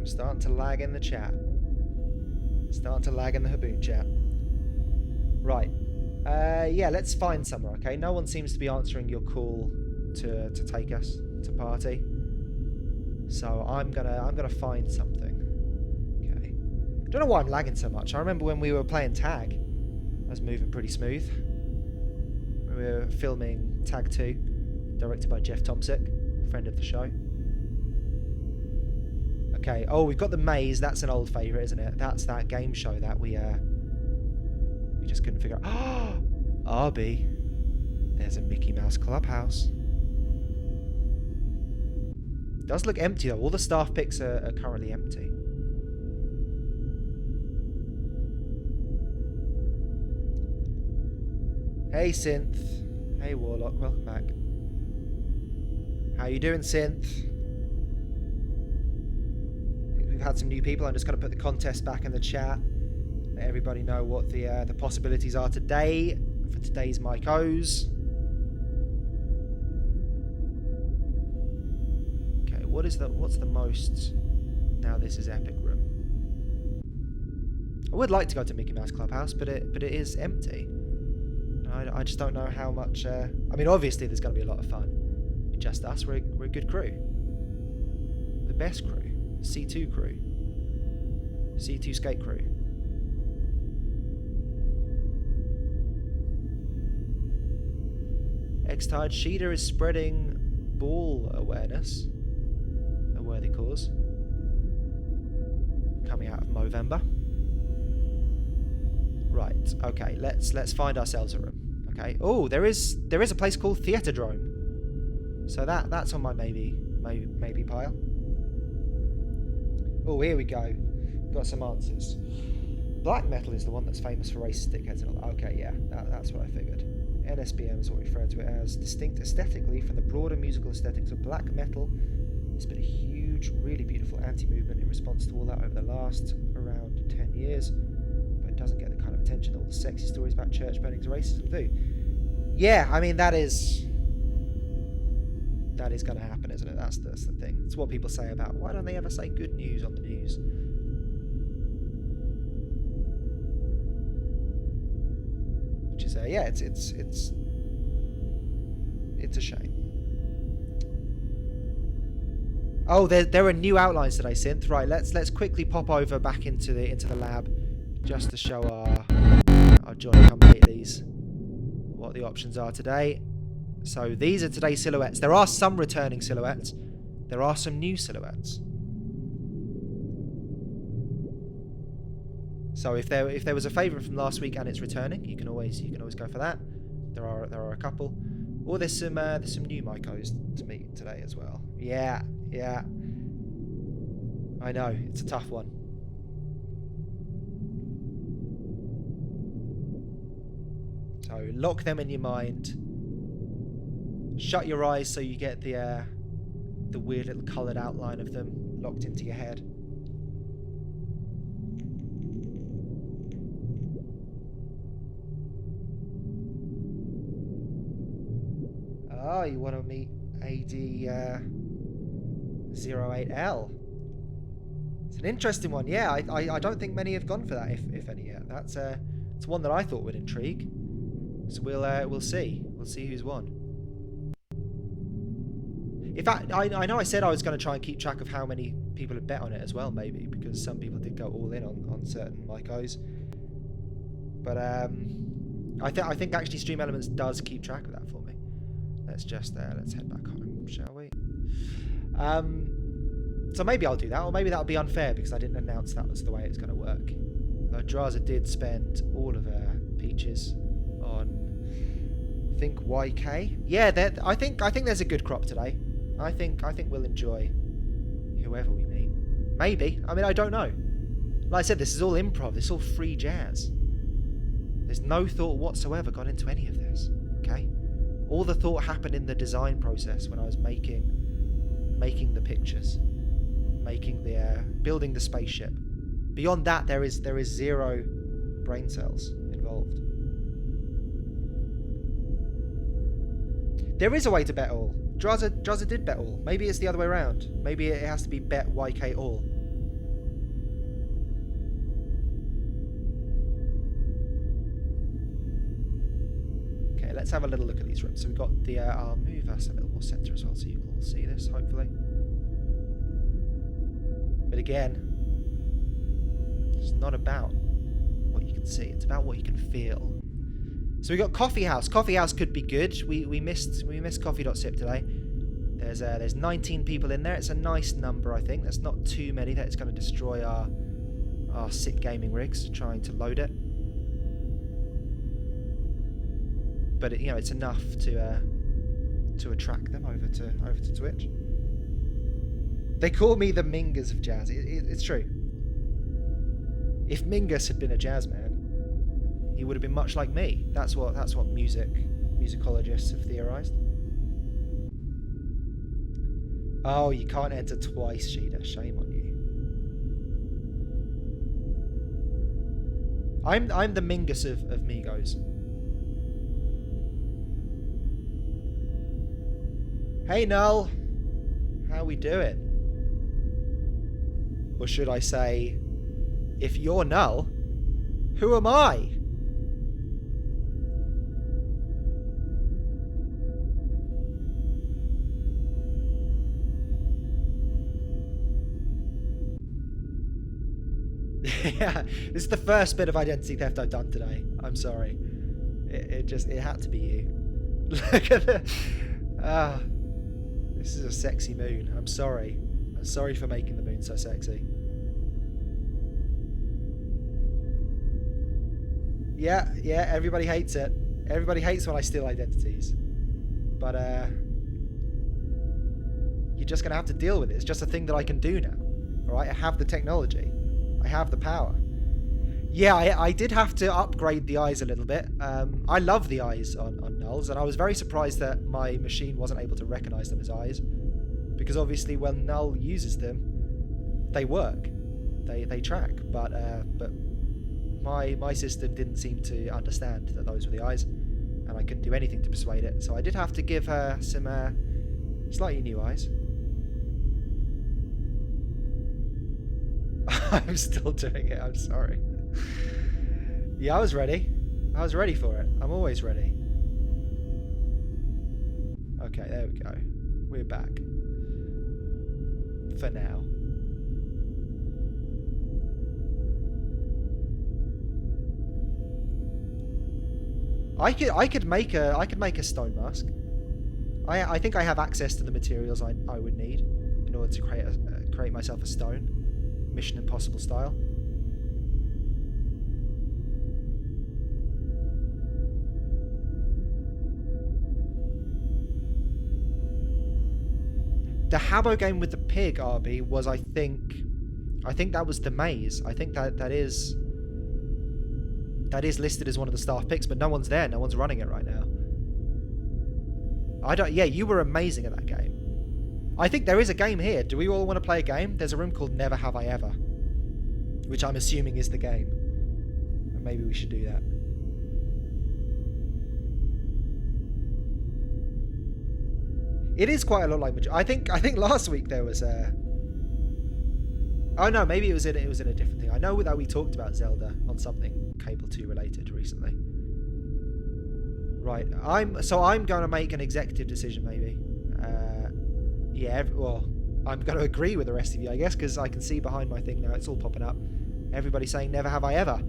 Speaker 1: Starting to lag in the chat. Starting to lag in the Habbo chat. Right. Yeah, let's find somewhere, okay? No one seems to be answering your call to take us to party. So I'm gonna find something. Okay. Don't know why I'm lagging so much. I remember when we were playing tag, I was moving pretty smooth. We were filming Tag 2, directed by Jeff Tomsick, friend of the show. Okay, oh, we've got the maze. That's an old favourite, isn't it? That's that game show that we just couldn't figure out. Oh, Arby. There's a Mickey Mouse Clubhouse. Does look empty though. All the staff picks are currently empty. Hey Synth. Hey Warlock, welcome back. How you doing, Synth? We've had some new people. I'm just going to put the contest back in the chat. Let everybody know what the possibilities are today for today's MikeOs. Okay, what's the most? Now this is epic room. I would like to go to Mickey Mouse Clubhouse, but it is empty. I just don't know how much. I mean, obviously there's going to be a lot of fun. Just us. We're a good crew. The best crew. C2 crew. C2 skate crew. X-Tide Sheeta is spreading ball awareness. A worthy cause. Coming out of Movember. Right, okay, let's find ourselves a room. Okay. Oh, there is a place called Theaterdrome. So that's on my maybe pile. Oh, here we go. Got some answers. Black metal is the one that's famous for racist dickheads and all. Okay, yeah, that's what I figured. NSBM is what we refer to it as, distinct aesthetically from the broader musical aesthetics of black metal. It's been a huge, really beautiful anti-movement in response to all that over the last around 10 years, but it doesn't get the kind of attention that all the sexy stories about church burnings and racism do. Yeah, I mean, that is going to happen, isn't it? That's the thing. It's what people say about, why don't they ever say good news on the news? Which is, yeah, it's a shame. Oh, there are new outlines today, Synth. Right, let's quickly pop over back into the lab, just to show our Johnny come latelys what the options are today. So these are today's silhouettes. There are some returning silhouettes. There are some new silhouettes. So if there was a favourite from last week and it's returning, you can always go for that. There are a couple. Or there's some new MikeOs to meet today as well. Yeah. I know, it's a tough one. So lock them in your mind. Shut your eyes so you get the weird little coloured outline of them locked into your head. Oh, you want to meet AD08L. It's an interesting one. Yeah, I don't think many have gone for that, if any yet. It's one that I thought would intrigue. So we'll see. We'll see who's won. In fact, I know I said I was going to try and keep track of how many people had bet on it as well, maybe, because some people did go all in on certain MikeOs. But I think actually Stream Elements does keep track of that for me. Let's head back home, shall we? So maybe I'll do that, or maybe that'll be unfair because I didn't announce that was the way it's going to work. Though Draza did spend all of her peaches on, I think, YK. Yeah, I think there's a good crop today. I think we'll enjoy whoever we meet. Maybe. I mean, I don't know. Like I said, this is all improv. This is all free jazz. There's no thought whatsoever gone into any of this. Okay. All the thought happened in the design process when I was making the pictures, building the spaceship. Beyond that, there is zero brain cells involved. There is a way to bet all. Draza did bet all. Maybe it's the other way around. Maybe it has to be bet YK all. Okay, let's have a little look at these rooms. So we've got I'll move us a little more center as well so you can all see this, hopefully. But again, it's not about what you can see, it's about what you can feel. So we got Coffee House. Coffee House could be good. We missed Coffee.sip today. There's 19 people in there. It's a nice number, I think. There's not too many that it's going to destroy our sick gaming rigs trying to load it. But it's enough to attract them over to Twitch. They call me the Mingus of jazz. It's true. If Mingus had been a jazz man, he would have been much like me. That's what musicologists have theorized. Oh, you can't enter twice, Sheeta. Shame on you. I'm the Mingus of Migos. Hey Null, how we doing? Or should I say, if you're Null, who am I? Yeah, this is the first bit of identity theft I've done today. I'm sorry. It had to be you. Look at the... Ah, this is a sexy moon. I'm sorry. I'm sorry for making the moon so sexy. Yeah, everybody hates it. Everybody hates when I steal identities. But, you're just going to have to deal with it. It's just a thing that I can do now. Alright, I have the technology. I have the power. Yeah, I did have to upgrade the eyes a little bit. I love the eyes on nulls, and I was very surprised that my machine wasn't able to recognize them as eyes. Because obviously when null uses them, they work. They track. But my system didn't seem to understand that those were the eyes, and I couldn't do anything to persuade it. So I did have to give her some slightly new eyes. I'm still doing it, I'm sorry. Yeah, I was ready. I was ready for it. I'm always ready. Okay, there we go. We're back. For now. I could make a stone mask. I think I have access to the materials I would need in order to create myself a stone. Mission Impossible style. The Habbo game with the pig, RB, was I think that was the maze. I think that is listed as one of the staff picks, but no one's there. No one's running it right now. Yeah, you were amazing at that game. I think there is a game here. Do we all want to play a game? There's a room called Never Have I Ever, which I'm assuming is the game. And maybe we should do that. It is quite a lot like I think last week there was a... Oh no, maybe it was in a different thing. I know that we talked about Zelda on something Cable 2 related recently. Right, I'm going to make an executive decision maybe. Yeah, well, I'm going to agree with the rest of you, I guess, because I can see behind my thing now, it's all popping up. Everybody's saying Never Have I Ever.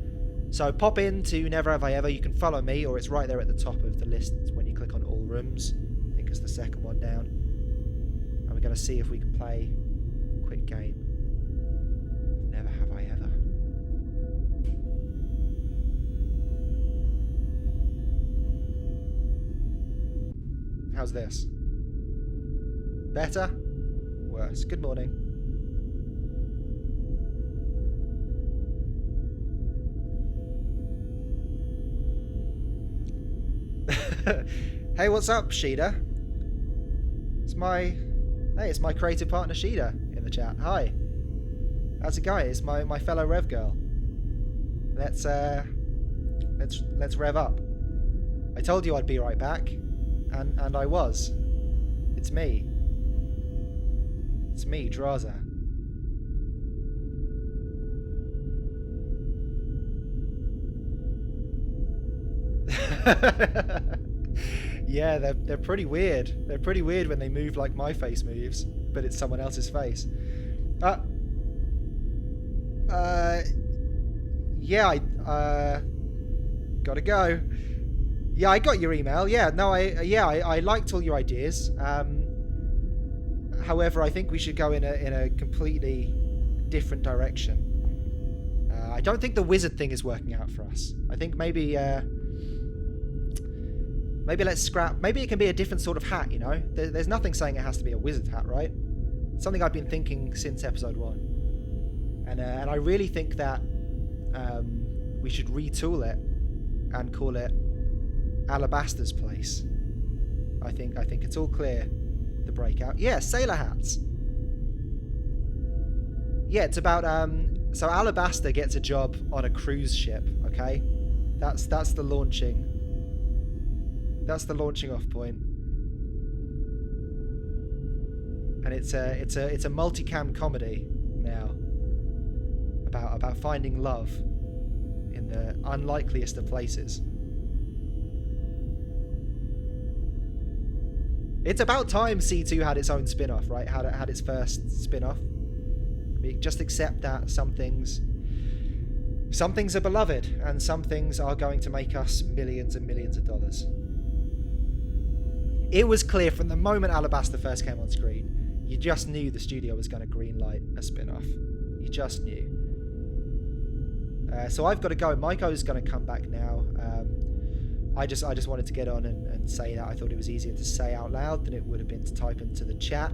Speaker 1: So pop into Never Have I Ever. You can follow me, or it's right there at the top of the list when you click on All Rooms. I think it's the second one down. And we're going to see if we can play a quick game. Never Have I Ever. How's this? Better? Worse. Good morning. Hey, what's up, Sheeda? It's my creative partner Sheeda in the chat. Hi. How's it going? It's my fellow Rev girl. Let's rev up. I told you I'd be right back, and I was. It's me. It's me, Draza. Yeah, they're pretty weird. They're pretty weird when they move like my face moves, but it's someone else's face. Yeah, I gotta go. Yeah, I got your email. Yeah, no, I liked all your ideas. However, I think we should go in a completely different direction. I don't think the wizard thing is working out for us. I think maybe let's scrap. Maybe it can be a different sort of hat. You know, there's nothing saying it has to be a wizard hat, right? It's something I've been thinking since episode 1, and I really think that we should retool it and call it Alabaster's Place. I think it's all clear. The breakout. Yeah, sailor hats. Yeah, it's about so Alabaster gets a job on a cruise ship, okay? That's the launching. That's the launching off point. And it's a multicam comedy now. About finding love in the unlikeliest of places. It's about time C2 had its own spin-off, right? Had its first spin-off. We just accept that some things Some things are beloved, and some things are going to make us millions and millions of dollars. It was clear from the moment Alabaster first came on screen, you just knew the studio was going to greenlight a spin-off. You just knew. So I've got to go. MikeO is going to come back now. I just wanted to get on and say that. I thought it was easier to say out loud than it would have been to type into the chat.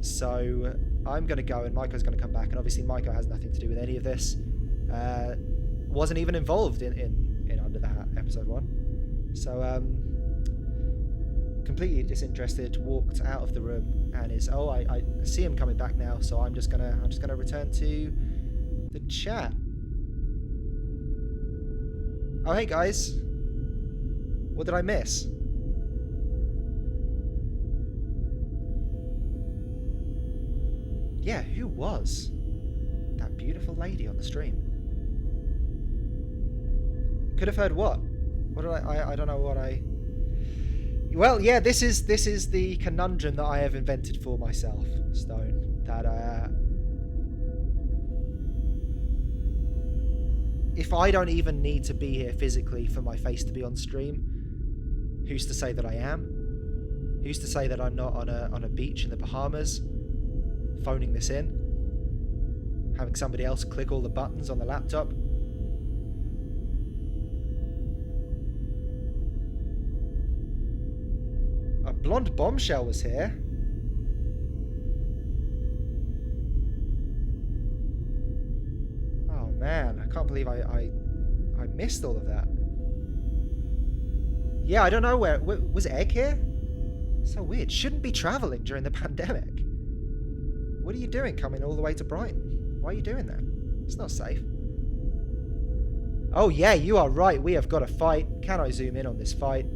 Speaker 1: So I'm going to go, and MikeO's going to come back. And obviously MikeO has nothing to do with any of this. Wasn't even involved in Under the Hat episode 1. So completely disinterested. Walked out of the room, and I see him coming back now. So I'm just gonna return to the chat. Oh, hey guys. What did I miss? Yeah, who was that beautiful lady on the stream? Could have heard what? What did I don't know what I... Well, yeah, this is the conundrum that I have invented for myself, Stone. That, if I don't even need to be here physically for my face to be on stream, who's to say that I am? Who's to say that I'm not on a beach in the Bahamas, phoning this in, having somebody else click all the buttons on the laptop? A blonde bombshell was here. Oh man, I can't believe I missed all of that. Yeah, I don't know where was Egg here? So weird. Shouldn't be traveling during the pandemic. What are you doing coming all the way to Brighton? Why are you doing that? It's not safe. Oh yeah, you are right. We have got a fight. Can I zoom in on this fight?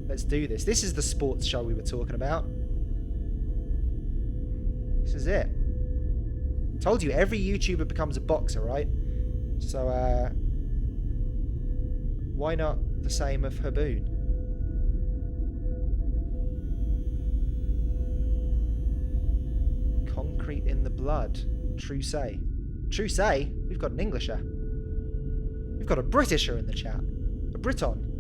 Speaker 1: Let's do this. This is the sports show we were talking about. This is it. Told you, every YouTuber becomes a boxer, right? So, why not the same of Habbo? Concrete in the blood. True say. True say? We've got an Englisher. We've got a Britisher in the chat. A Briton.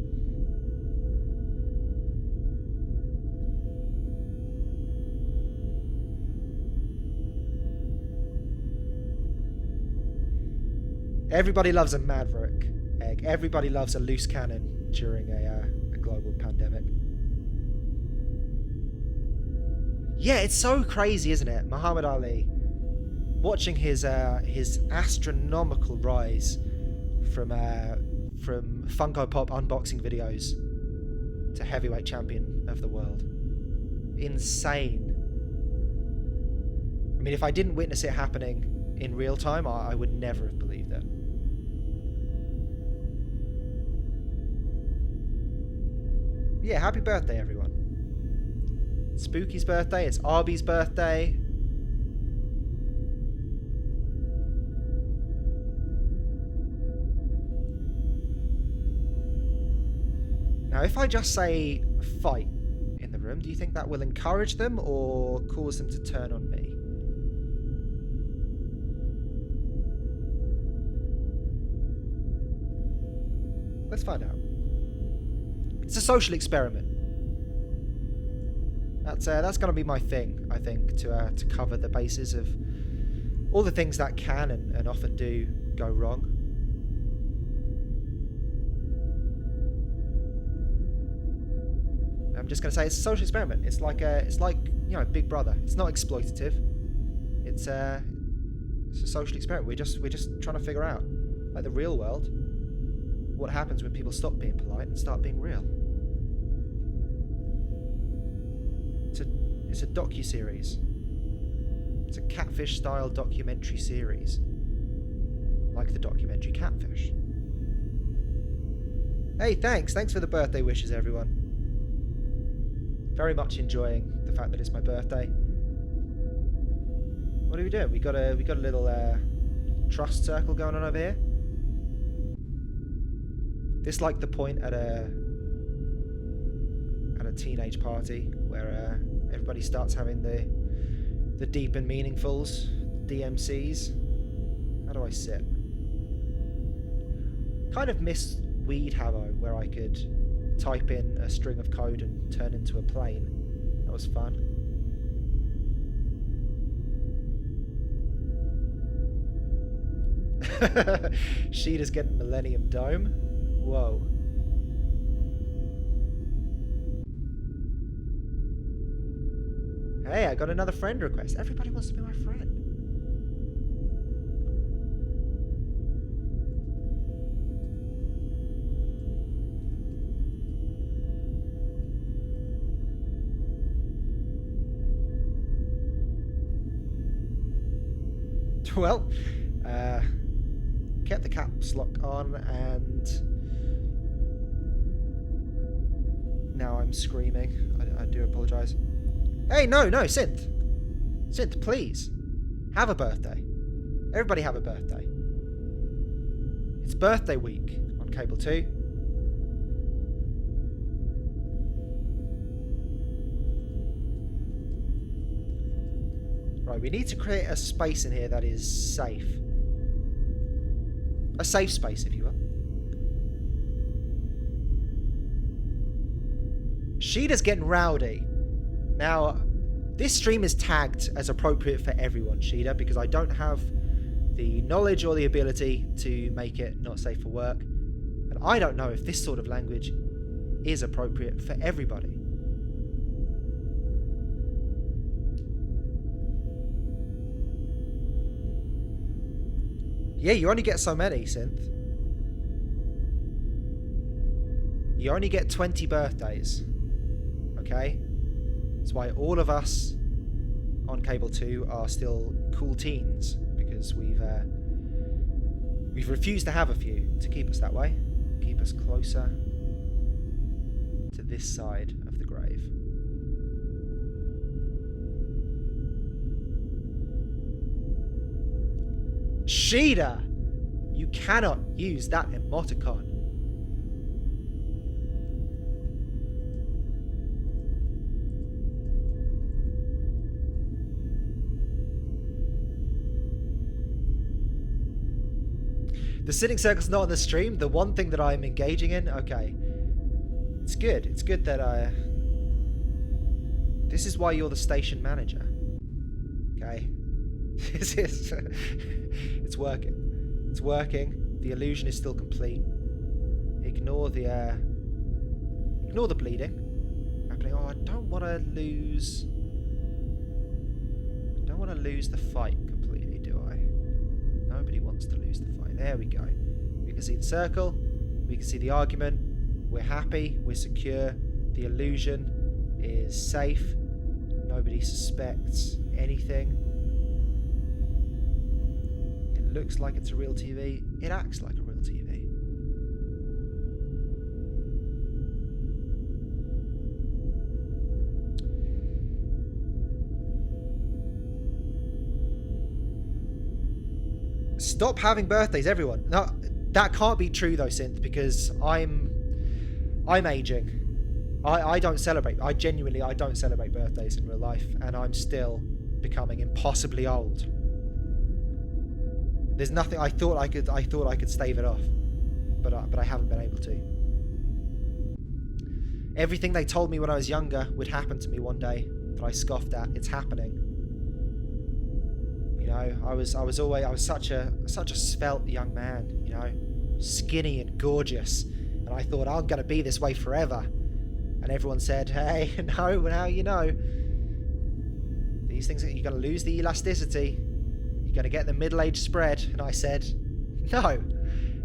Speaker 1: Everybody loves a maverick, Egg. Everybody loves a loose cannon during a global pandemic. Yeah, it's so crazy, isn't it? Muhammad Ali, watching his astronomical rise from Funko Pop unboxing videos to heavyweight champion of the world. Insane. I mean, if I didn't witness it happening in real time, I would never have believed it. Yeah, happy birthday, everyone. Spooky's birthday, it's Arby's birthday. Now, if I just say fight in the room, do you think that will encourage them or cause them to turn on me? Let's find out. It's a social experiment. That's going to be my thing, I think, to cover the bases of all the things that can and often do go wrong. I'm just going to say it's a social experiment. It's like Big Brother. It's not exploitative. It's a social experiment. We're just trying to figure out, like the real world, what happens when people stop being polite and start being real. It's a docu-series. It's a catfish-style documentary series, like the documentary Catfish. Hey, thanks for the birthday wishes, everyone. Very much enjoying the fact that it's my birthday. What are we doing? We got a little trust circle going on over here. This like the point at a teenage party where everybody starts having the deep and meaningfuls, DMCs. I do I sit? Kind of miss Weed Habbo, where I could type in a string of code and turn into a plane. That was fun. Sheeta's getting Millennium Dome. Whoa. Hey, I got another friend request. Everybody wants to be my friend. Well, kept the caps lock on, and now I'm screaming. I do apologise. Hey, no, Synth. Synth, please. Have a birthday. Everybody have a birthday. It's birthday week on Cable 2. Right, we need to create a space in here that is safe. A safe space, if you will. Sheeta's getting rowdy. Now, this stream is tagged as appropriate for everyone, Sheeta, because I don't have the knowledge or the ability to make it not safe for work. And I don't know if this sort of language is appropriate for everybody. Yeah, you only get so many, Synth. You only get 20 birthdays. Okay? That's why all of us on Cable 2 are still cool teens, because we've refused to have a few to keep us that way. Keep us closer to this side of the grave. Sheeta! You cannot use that emoticon. The sitting circle's not on the stream. The one thing that I'm engaging in, okay. It's good. It's good that this is why you're the station manager. Okay? This is... It's working. It's working. The illusion is still complete. Ignore the bleeding happening. Oh, I don't want to lose... I don't want to lose the fight completely, do I? Nobody wants to lose the fight. There we go. We can see the circle. We can see the argument. We're happy. We're secure. The illusion is safe. Nobody suspects anything. It looks like it's a real TV. It acts like a real TV. Stop having birthdays, everyone. No, that can't be true though, Synth, because I'm aging. I don't celebrate. I don't celebrate birthdays in real life, and I'm still becoming impossibly old. There's nothing. I thought I could stave it off, but I haven't been able to. Everything they told me when I was younger would happen to me one day that I scoffed at. It's happening. You know, I was such a svelte young man, you know, skinny and gorgeous, and I thought I'm gonna be this way forever. And everyone said, "Hey, no, now you know. These things, you're gonna lose the elasticity. You're gonna get the middle-age spread." And I said, "No,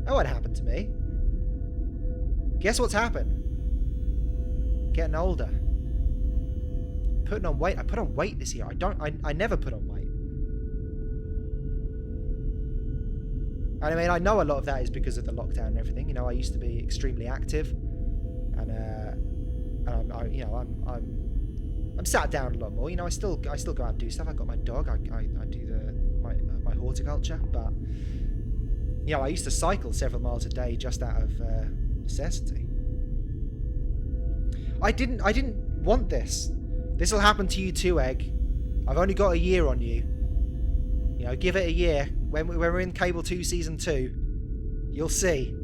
Speaker 1: that won't happen to me." Guess what's happened? Getting older. Putting on weight. I put on weight this year. I never put on weight. And I mean, I know a lot of that is because of the lockdown and everything. You know, I used to be extremely active, and I'm sat down a lot more. You know, I still go out and do stuff. I got my dog. I do my horticulture, but you know, I used to cycle several miles a day just out of necessity. I didn't want this. This will happen to you too, Egg. I've only got a year on you. You know, give it a year. when we're in Cable 2 Season 2, you'll see.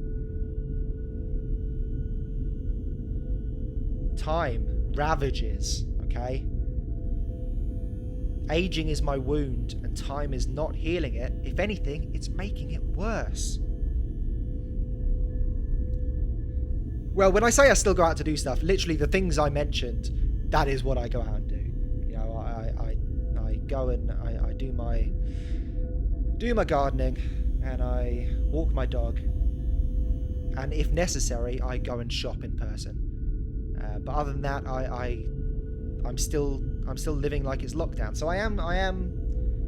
Speaker 1: Time ravages, okay? Aging is my wound, and time is not healing it. If anything, it's making it worse. Well, when I say I still go out to do stuff, literally the things I mentioned, that is what I go out and do. You know, I go and I do my gardening, and I walk my dog, and if necessary, I go and shop in person. But other than that, I'm still living like it's lockdown. So I am,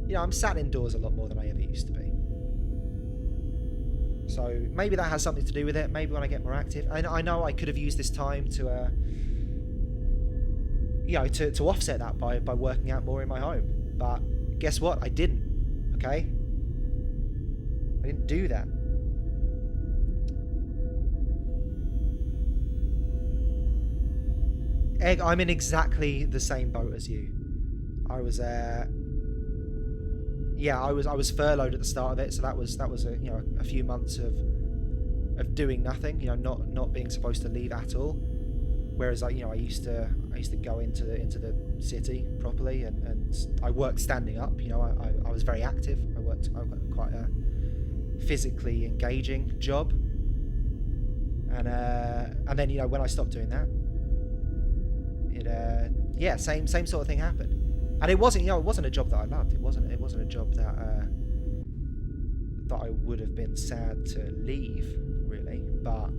Speaker 1: you know, I'm sat indoors a lot more than I ever used to be. So maybe that has something to do with it. Maybe when I get more active, and I know I could have used this time to, you know, to offset that by working out more in my home. But guess what? I didn't. Okay, I didn't do that. Egg, I'm in exactly the same boat as you. I was I was furloughed at the start of it, so that was you know, a few months of doing nothing, you know, not being supposed to leave at all. Whereas I used to go into the city properly, and I worked standing up. You know, I was very active. I got quite a physically engaging job, and then, you know, when I stopped doing that, it same sort of thing happened. And it wasn't a job that I loved. It wasn't a job that I would have been sad to leave, really. But,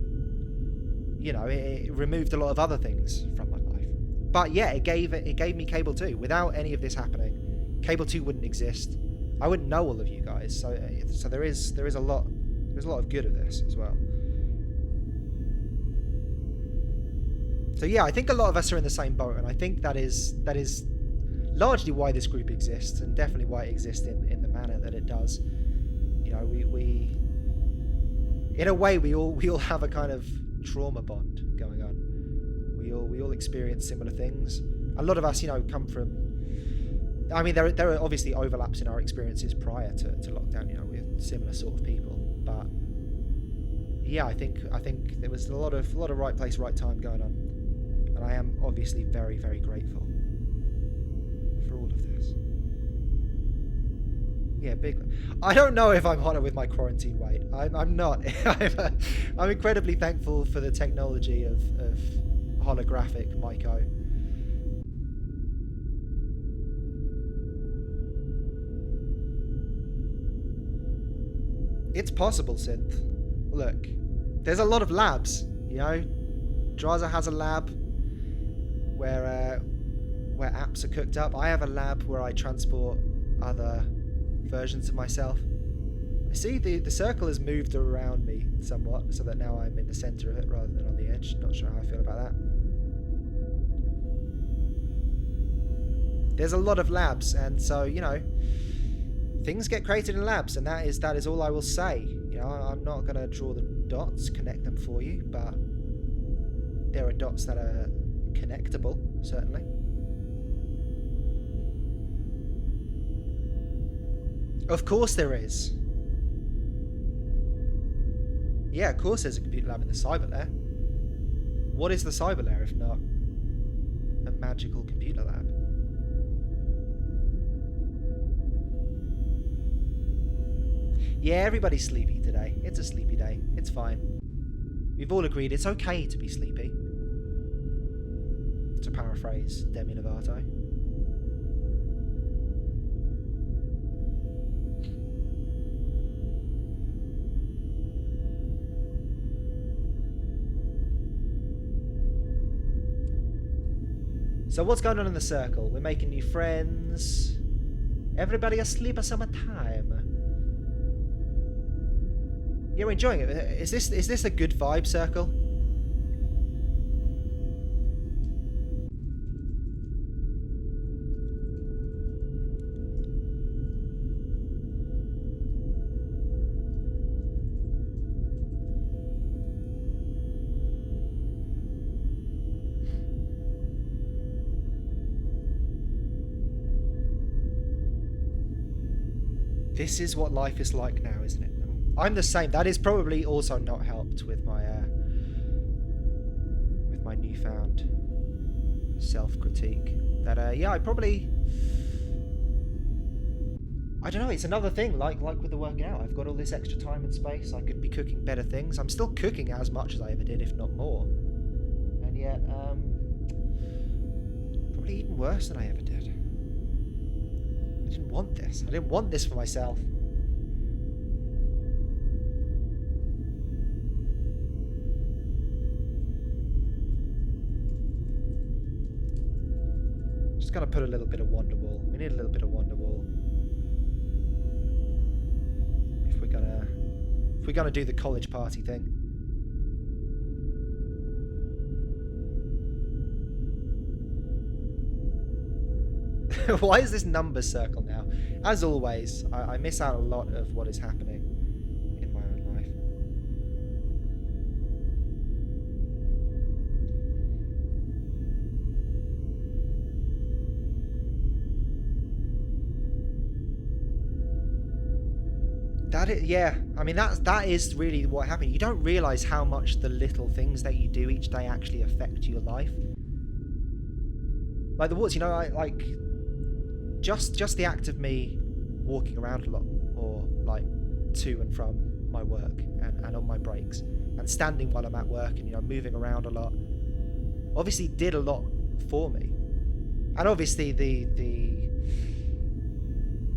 Speaker 1: you know, it removed a lot of other things from my life. But yeah, it gave me Cable 2. Without any of this happening, Cable 2 wouldn't exist. I wouldn't know all of you guys. So there is a lot of good of this as well. So yeah, I think a lot of us are in the same boat, and I think that is largely why this group exists, and definitely why it exists in the manner that it does. You know, we in a way we all have a kind of trauma bond going on. We all experience similar things. A lot of us, you know, come from, I mean, there are obviously overlaps in our experiences prior to lockdown. You know, we're similar sort of people, but yeah, I think there was a lot of right place, right time going on. And I am obviously very, very grateful for all of this. Yeah, big. I don't know if I'm hotter with my quarantine weight. I'm not. I'm incredibly thankful for the technology of holographic MikeO. It's possible, Synth. Look, there's a lot of labs, you know. Draza has a lab where apps are cooked up. I have a lab where I transport other versions of myself. I see the circle has moved around me somewhat, so that now I'm in the center of it rather than on the edge. Not sure how I feel about that. There's a lot of labs, and so, you know, things get created in labs, and that is all I will say. You know, I'm not gonna draw the dots, connect them for you, but there are dots that are connectable, certainly. Of course there is. Yeah, of course there's a computer lab in the cyber lair. What is the cyber lair if not a magical computer lab? Yeah, everybody's sleepy today. It's a sleepy day. It's fine. We've all agreed it's okay to be sleepy. To paraphrase Demi Lovato. So what's going on in the circle? We're making new friends. Everybody asleep at summertime. You're enjoying it. Is this a good vibe, circle? This is what life is like now, isn't it? I'm the same. That is probably also not helped with my newfound self-critique. That yeah, I don't know, it's another thing, like with the working out. I've got all this extra time and space. I could be cooking better things. I'm still cooking as much as I ever did, if not more. And yet, probably even worse than I ever did. I didn't want this. I didn't want this for myself. Just gonna put a little bit of Wonderwall. We need a little bit of Wonderwall. If we're gonna do the college party thing. Why is this number circle now? As always, I miss out a lot of what is happening in my own life. Yeah, I mean that is really what happened. You don't realise how much the little things that you do each day actually affect your life. Like the woods, you know, like just the act of me walking around a lot, or like to and from my work and on my breaks, and standing while I'm at work, and you know, moving around a lot, obviously did a lot for me. And obviously the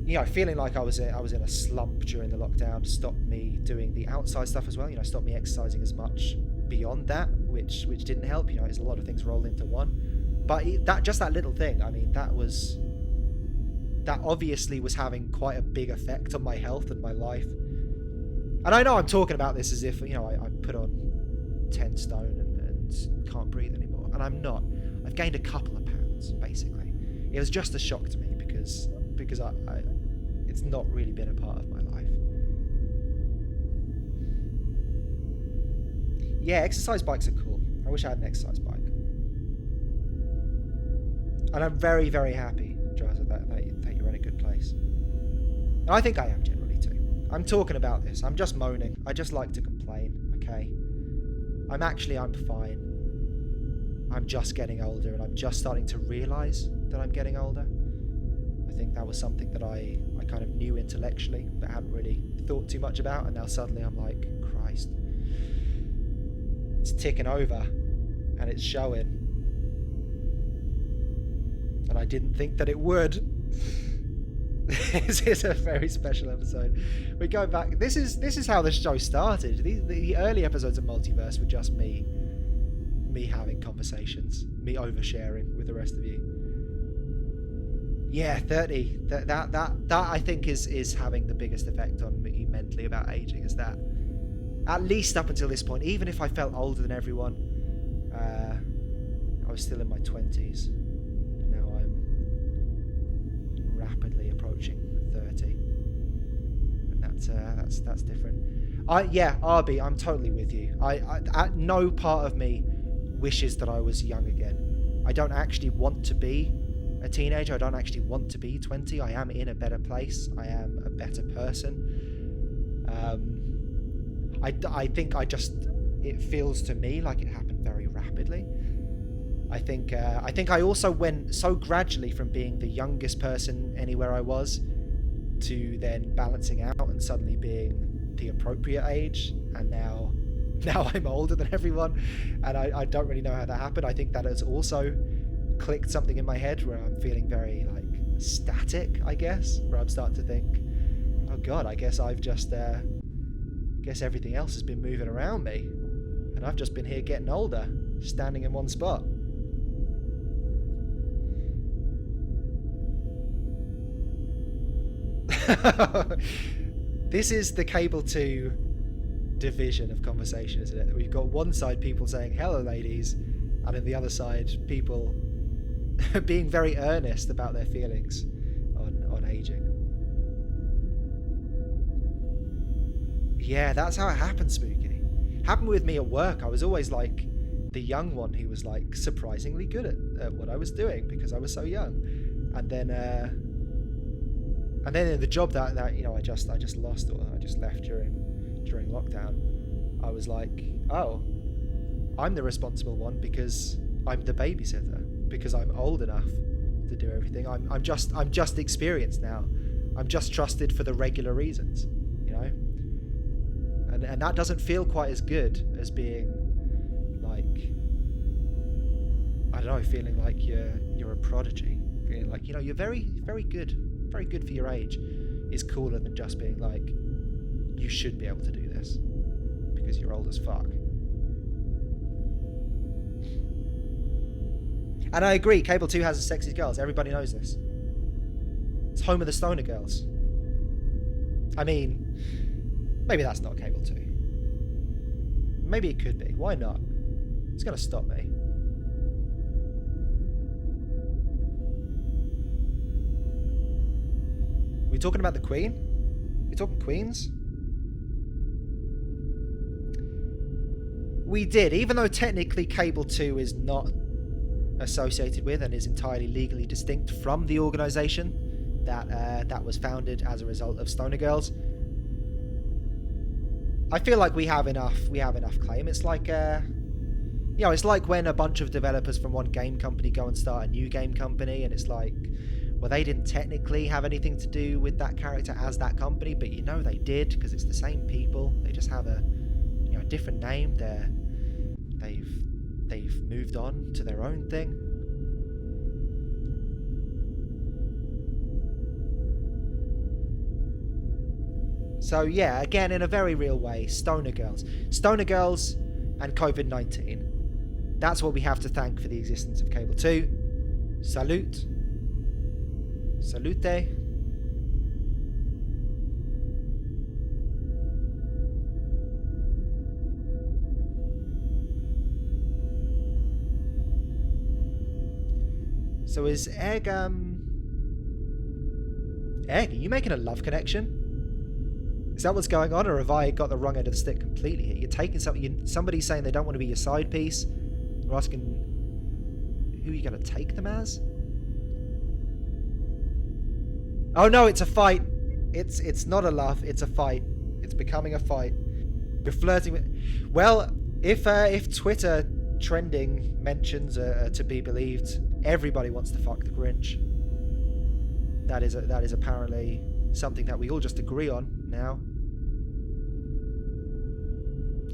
Speaker 1: you know, feeling like I was in a slump during the lockdown stopped me doing the outside stuff as well. You know, stopped me exercising as much beyond that, which didn't help. You know, it's a lot of things roll into one. But that little thing, I mean, that obviously was having quite a big effect on my health and my life. And I know I'm talking about this as if, you know, I put on 10 stone and can't breathe anymore. And I'm not. I've gained a couple of pounds, basically. It was just a shock to me because it's not really been a part of my life. Yeah, exercise bikes are cool. I wish I had an exercise bike. And I'm very, very happy, Jazza, that you're in a good place. And I think I am generally too. I'm talking about this. I'm just moaning. I just like to complain, okay? I'm fine. I'm just getting older, and I'm just starting to realise that I'm getting older. I think that was something that I kind of knew intellectually, but hadn't really thought too much about, and now suddenly I'm like, Christ. It's ticking over, and it's showing. And I didn't think that it would. This is a very special episode. We go back. This is how the show started. The early episodes of Multiverse were just me having conversations, me oversharing with the rest of you. Yeah, 30. That I think is having the biggest effect on me mentally about aging. Is that at least up until this point, even if I felt older than everyone, I was still in my 20s. Now I'm rapidly approaching 30, and that's different. RB, I'm totally with you. I at no part of me wishes that I was young again. I don't actually want to be a teenager. I don't actually want to be 20. I am in a better place. I am a better person. I think it feels to me like it happened very rapidly. I think I also went so gradually from being the youngest person anywhere I was to then balancing out and suddenly being the appropriate age, and now I'm older than everyone, and I don't really know how that happened. I think that has also clicked something in my head where I'm feeling very like static, I guess, where I'm starting to think, oh god, I guess I've just guess everything else has been moving around me, and I've just been here getting older, standing in one spot. This is the Cable 2 division of conversation, isn't it? We've got one side people saying hello ladies, and on the other side people being very earnest about their feelings on aging. Yeah, that's how it happened, Spooky. Happened with me at work. I was always like the young one who was like surprisingly good at what I was doing because I was so young. And then And then in the job that I just lost, or I just left during lockdown, I was like, oh, I'm the responsible one because I'm the babysitter, because I'm old enough to do everything. I'm just experienced now. I'm just trusted for the regular reasons, and that doesn't feel quite as good as being like, I don't know, feeling like you're a prodigy, feeling like you're very, very good for your age is cooler than just being like, you should be able to do this because you're old as fuck. And I agree, Cable 2 has the sexiest girls. Everybody knows this. It's home of the stoner girls. I mean, maybe that's not Cable 2. Maybe it could be. Why not? It's gonna stop me. We talking about the Queen? We talking Queens? We did, even though technically Cable 2 is not associated with and is entirely legally distinct from the organisation that was founded as a result of Stoner Girls. I feel like we have enough claim. It's like it's like when a bunch of developers from one game company go and start a new game company, and it's like, well, they didn't technically have anything to do with that character as that company, but they did, because it's the same people. They just have a different name. They've moved on to their own thing. So yeah, again, in a very real way, Stoner Girls and COVID-19. That's what we have to thank for the existence of Cable 2. Salute. Salute. So is Egg, are you making a love connection? Is that what's going on, or have I got the wrong end of the stick completely here? You're taking something, somebody's saying they don't want to be your side piece. You're asking who are you going to take them as? Oh no, it's a fight. It's not a love, it's a fight. It's becoming a fight. You're flirting with... Well, if Twitter trending mentions are to be believed, everybody wants to fuck the Grinch. That is apparently something that we all just agree on now.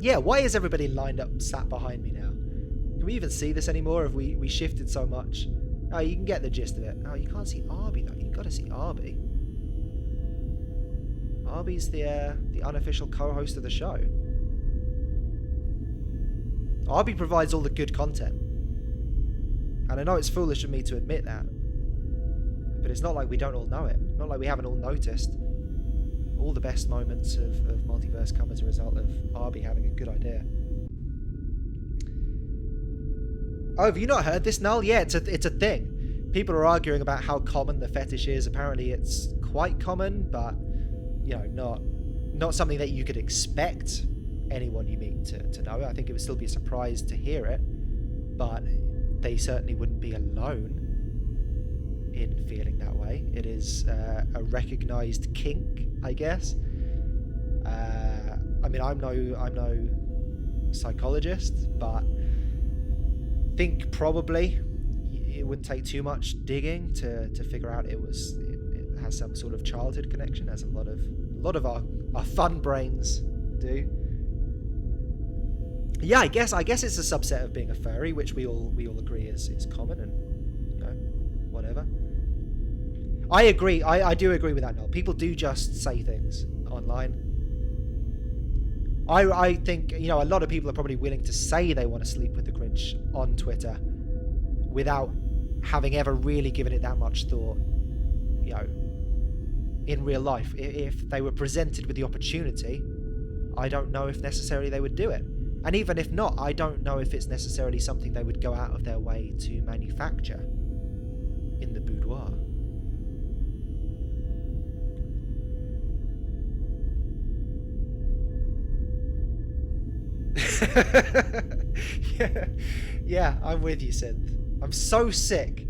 Speaker 1: Yeah, why is everybody lined up, sat behind me now? Can we even see this anymore? Have we shifted so much? Oh, you can get the gist of it. Oh, you can't see Arby though. You got to see Arby. Arby's the unofficial co-host of the show. Arby provides all the good content. And I know it's foolish of me to admit that. But it's not like we don't all know it. Not like we haven't all noticed. All the best moments of Multiverse come as a result of Arby having a good idea. Oh, have you not heard this, Null? Yeah, it's a thing. People are arguing about how common the fetish is. Apparently it's quite common, but not something that you could expect anyone you meet to know. I think it would still be a surprise to hear it, but they certainly wouldn't be alone in feeling that way. It is a recognized kink, I guess. I mean, I'm no psychologist, but I think probably it wouldn't take too much digging to figure out it has some sort of childhood connection, as a lot of our fun brains do. Yeah, I guess it's a subset of being a furry, which we all agree is common, and whatever. I agree. I do agree with that, Noel. People do just say things online. I think a lot of people are probably willing to say they want to sleep with the Grinch on Twitter without having ever really given it that much thought. In real life, if they were presented with the opportunity, I don't know if necessarily they would do it. And even if not, I don't know if it's necessarily something they would go out of their way to manufacture in the boudoir. Yeah, I'm with you, Synth. I'm so sick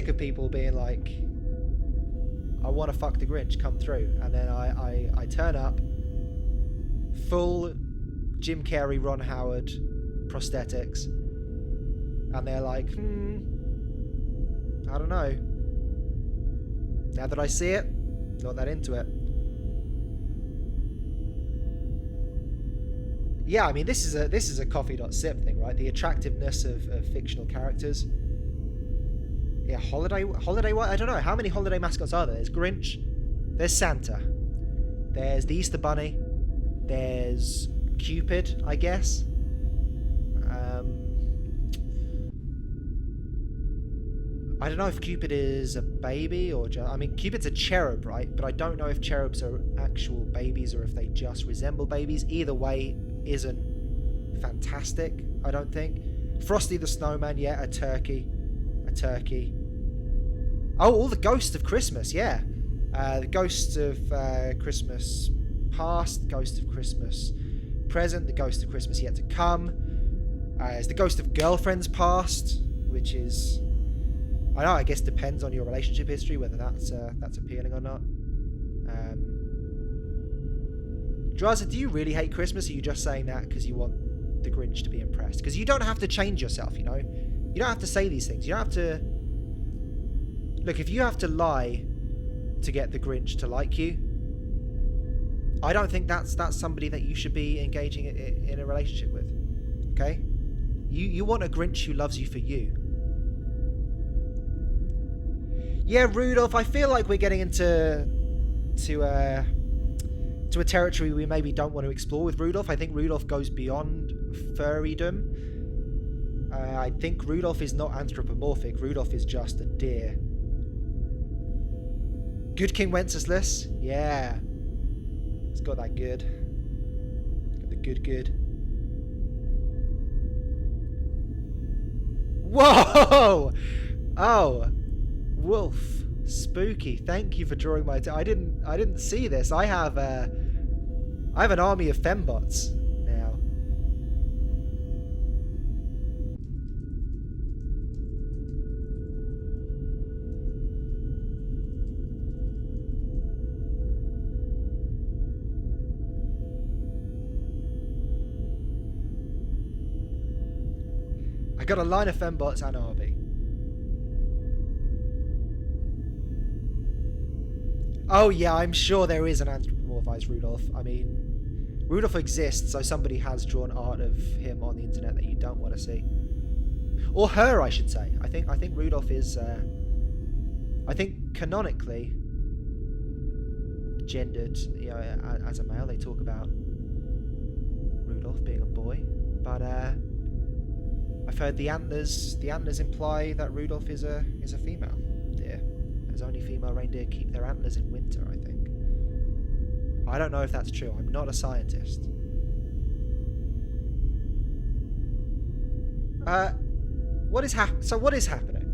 Speaker 1: of people being like, I want to fuck the Grinch, come through. And then I turn up, full Jim Carrey, Ron Howard prosthetics, and they're like, I don't know. Now that I see it, not that into it. Yeah, I mean, this is a coffee.sip thing, right? The attractiveness of fictional characters. Yeah, holiday. I don't know, how many holiday mascots are there? There's Grinch, there's Santa, there's the Easter Bunny, there's Cupid, I guess. I don't know if Cupid is a baby or just... I mean, Cupid's a cherub, right? But I don't know if cherubs are actual babies or if they just resemble babies. Either way isn't fantastic, I don't think. Frosty the Snowman, yeah, a turkey. Oh, all the ghosts of Christmas, yeah. The ghosts of Christmas past, ghost of Christmas present, the ghost of Christmas yet to come. It's the ghost of girlfriends past, which is... I know, I guess depends on your relationship history, whether that's appealing or not. Draza, do you really hate Christmas, or are you just saying that because you want the Grinch to be impressed? Because you don't have to change yourself, you know? You don't have to say these things. You don't have to... Look, if you have to lie to get the Grinch to like you, I don't think that's somebody that you should be engaging in a relationship with. Okay? You want a Grinch who loves you for you. Yeah, Rudolph, I feel like we're getting into a territory we maybe don't want to explore with Rudolph. I think Rudolph goes beyond furrydom. I think Rudolph is not anthropomorphic. Rudolph is just a deer. Good King Wenceslas, yeah. It's got that good. Got the good. Whoa! Oh. Wolf, spooky. Thank you for drawing my I didn't see this. I have an army of fembots now. I got a line of fembots and army. Oh yeah, I'm sure there is an anthropomorphized Rudolph. I mean, Rudolph exists, so somebody has drawn art of him on the internet that you don't want to see. Or her, I should say. I think Rudolph is... I think canonically gendered, you know, as a male. They talk about Rudolph being a boy. But I've heard the antlers imply that Rudolph is a female. Yeah. As only female reindeer keep their antlers in winter, I think. I don't know if that's true. I'm not a scientist. What is happening?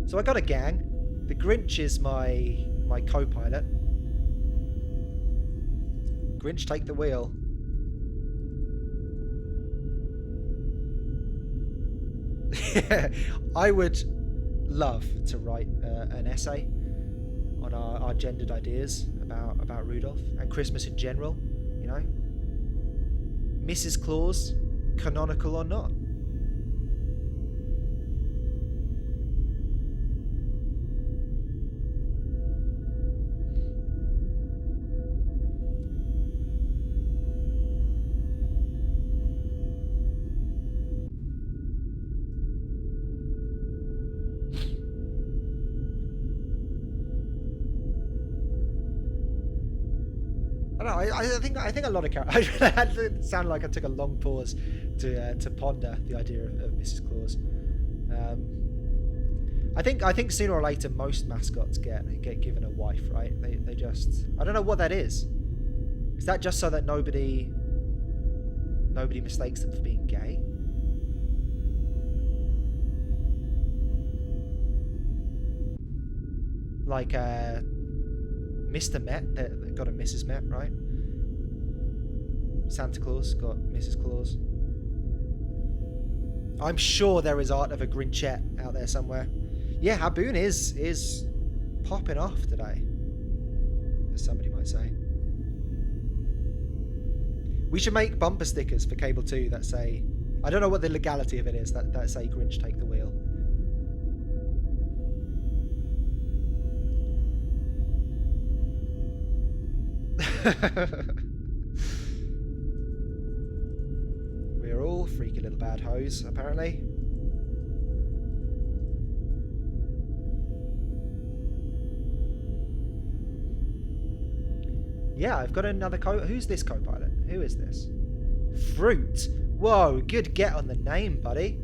Speaker 1: So I got a gang. The Grinch is my co-pilot. Grinch, take the wheel. I would love to write an essay on our gendered ideas about Rudolph and Christmas in general, you know? Mrs. Claus, canonical or not. I think a lot of characters. It sounded like I took a long pause to ponder the idea of Mrs. Claus. I think sooner or later most mascots get given a wife, right? They just, I don't know what that is. Is that just so that nobody mistakes them for being gay? Like Mr. Met that got a Mrs. Met, right? Santa Claus got Mrs. Claus. I'm sure there is art of a Grinchette out there somewhere. Yeah, Habboon is popping off today. as somebody might say. We should make bumper stickers for Cable 2 that say, I don't know what the legality of it is, that say Grinch take the wheel. We're all freaky little bad hoes, apparently. Yeah, I've got another who's this co-pilot? Who is this? Fruit. Whoa, good get on the name, buddy.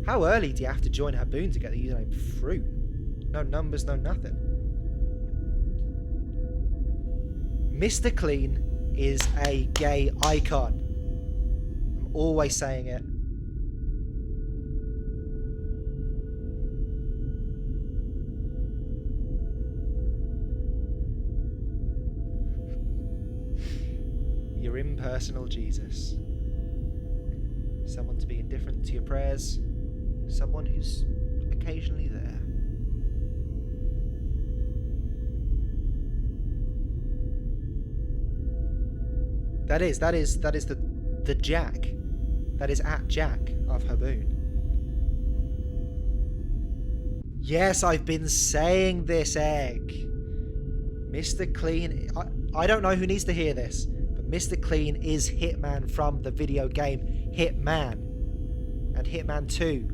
Speaker 1: How early do you have to join Habbo to get the username Fruit? No numbers, no nothing. Mr. Clean is a gay icon. I'm always saying it. Your impersonal Jesus. Someone to be indifferent to your prayers. Someone who's occasionally there. That is the Jack. That is at Jack of Habbo. Yes, I've been saying this, Egg. Mr. Clean. I don't know who needs to hear this, but Mr. Clean is Hitman from the video game Hitman. And Hitman 2.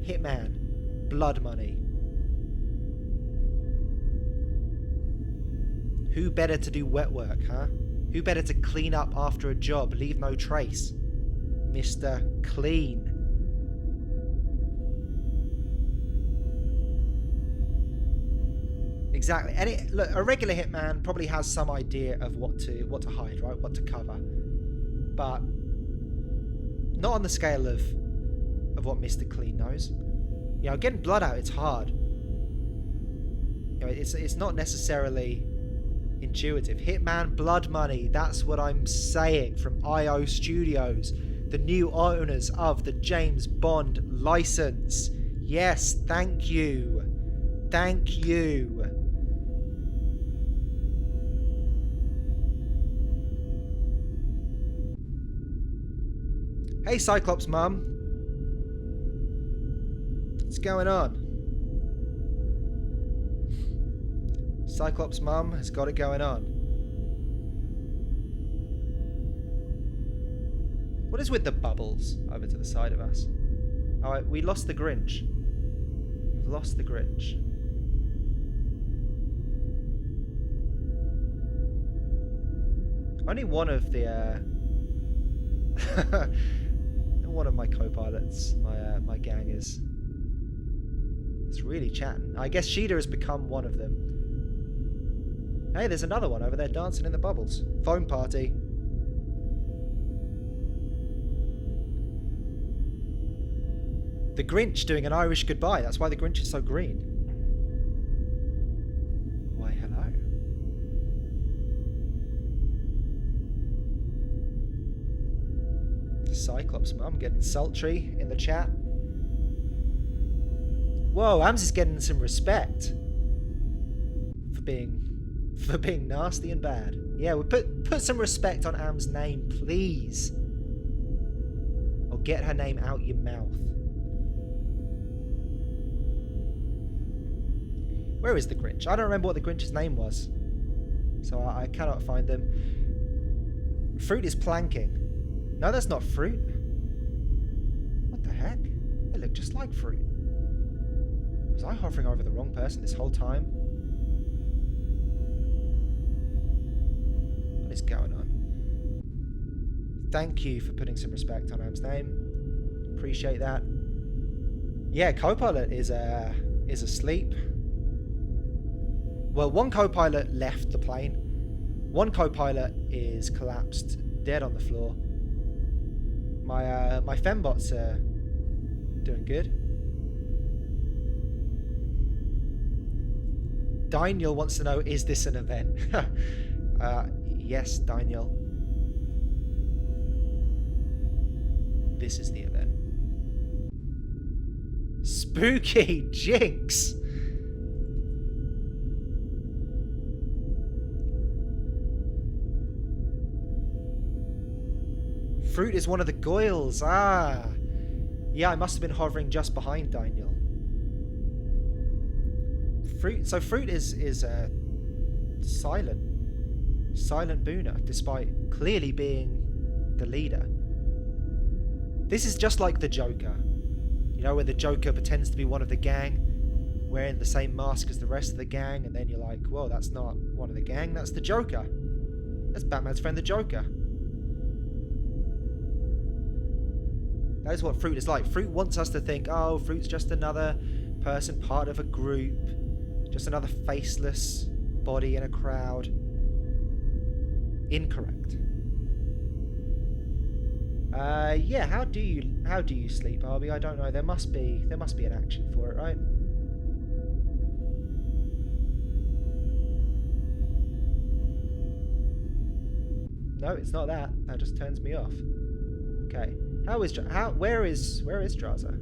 Speaker 1: Hitman. Blood Money. Who better to do wet work, huh? Who better to clean up after a job, leave no trace? Mr. Clean. Exactly. And look, a regular hitman probably has some idea of what to hide, right? What to cover. But not on the scale of what Mr. Clean knows. You know, getting blood out, it's hard. You know, it's not necessarily intuitive. Hitman Blood Money, that's what I'm saying, from IO Studios, the new owners of the James Bond license. Yes, thank you. Thank you. Hey Cyclops Mum. What's going on? Cyclops Mum has got it going on. What is with the bubbles over to the side of us? Oh, we lost the Grinch. We've lost the Grinch. Only one of the one of my co-pilots, my gang is really chatting. I guess Sheeta has become one of them. Hey, there's another one over there dancing in the bubbles. Phone party. The Grinch doing an Irish goodbye. That's why the Grinch is so green. Why, hello. Cyclops Mum getting sultry in the chat. Whoa, Ams is getting some respect for being nasty and bad. Yeah, we'll put some respect on Am's name, please. Or get her name out your mouth. Where is the Grinch? I don't remember what the Grinch's name was, so I cannot find them. Fruit is planking. No, that's not Fruit. What the heck? They look just like Fruit. Was I hovering over the wrong person this whole time? What is going on? Thank you for putting some respect on Am's name. Appreciate that. Yeah, co-pilot is asleep. Well, one co-pilot left the plane. One co-pilot is collapsed, dead on the floor. My fembots are doing good. Daniel wants to know, is this an event? Yes, Daniel. This is the event. Spooky Jinx! Fruit is one of the Goyles. Ah. Yeah, I must have been hovering just behind Daniel. Fruit. So Fruit is silent. Silent Booner, despite clearly being the leader. This is just like the Joker. You know, where the Joker pretends to be one of the gang, wearing the same mask as the rest of the gang, and then you're like, whoa, that's not one of the gang, that's the Joker. That's Batman's friend, the Joker. That is what Fruit is like. Fruit wants us to think, oh, Fruit's just another person, part of a group, just another faceless body in a crowd. Incorrect. Yeah, how do you sleep, Harvey? I don't know. There must be an action for it, right? No, it's not that. That just turns me off. Okay. Where is Draza?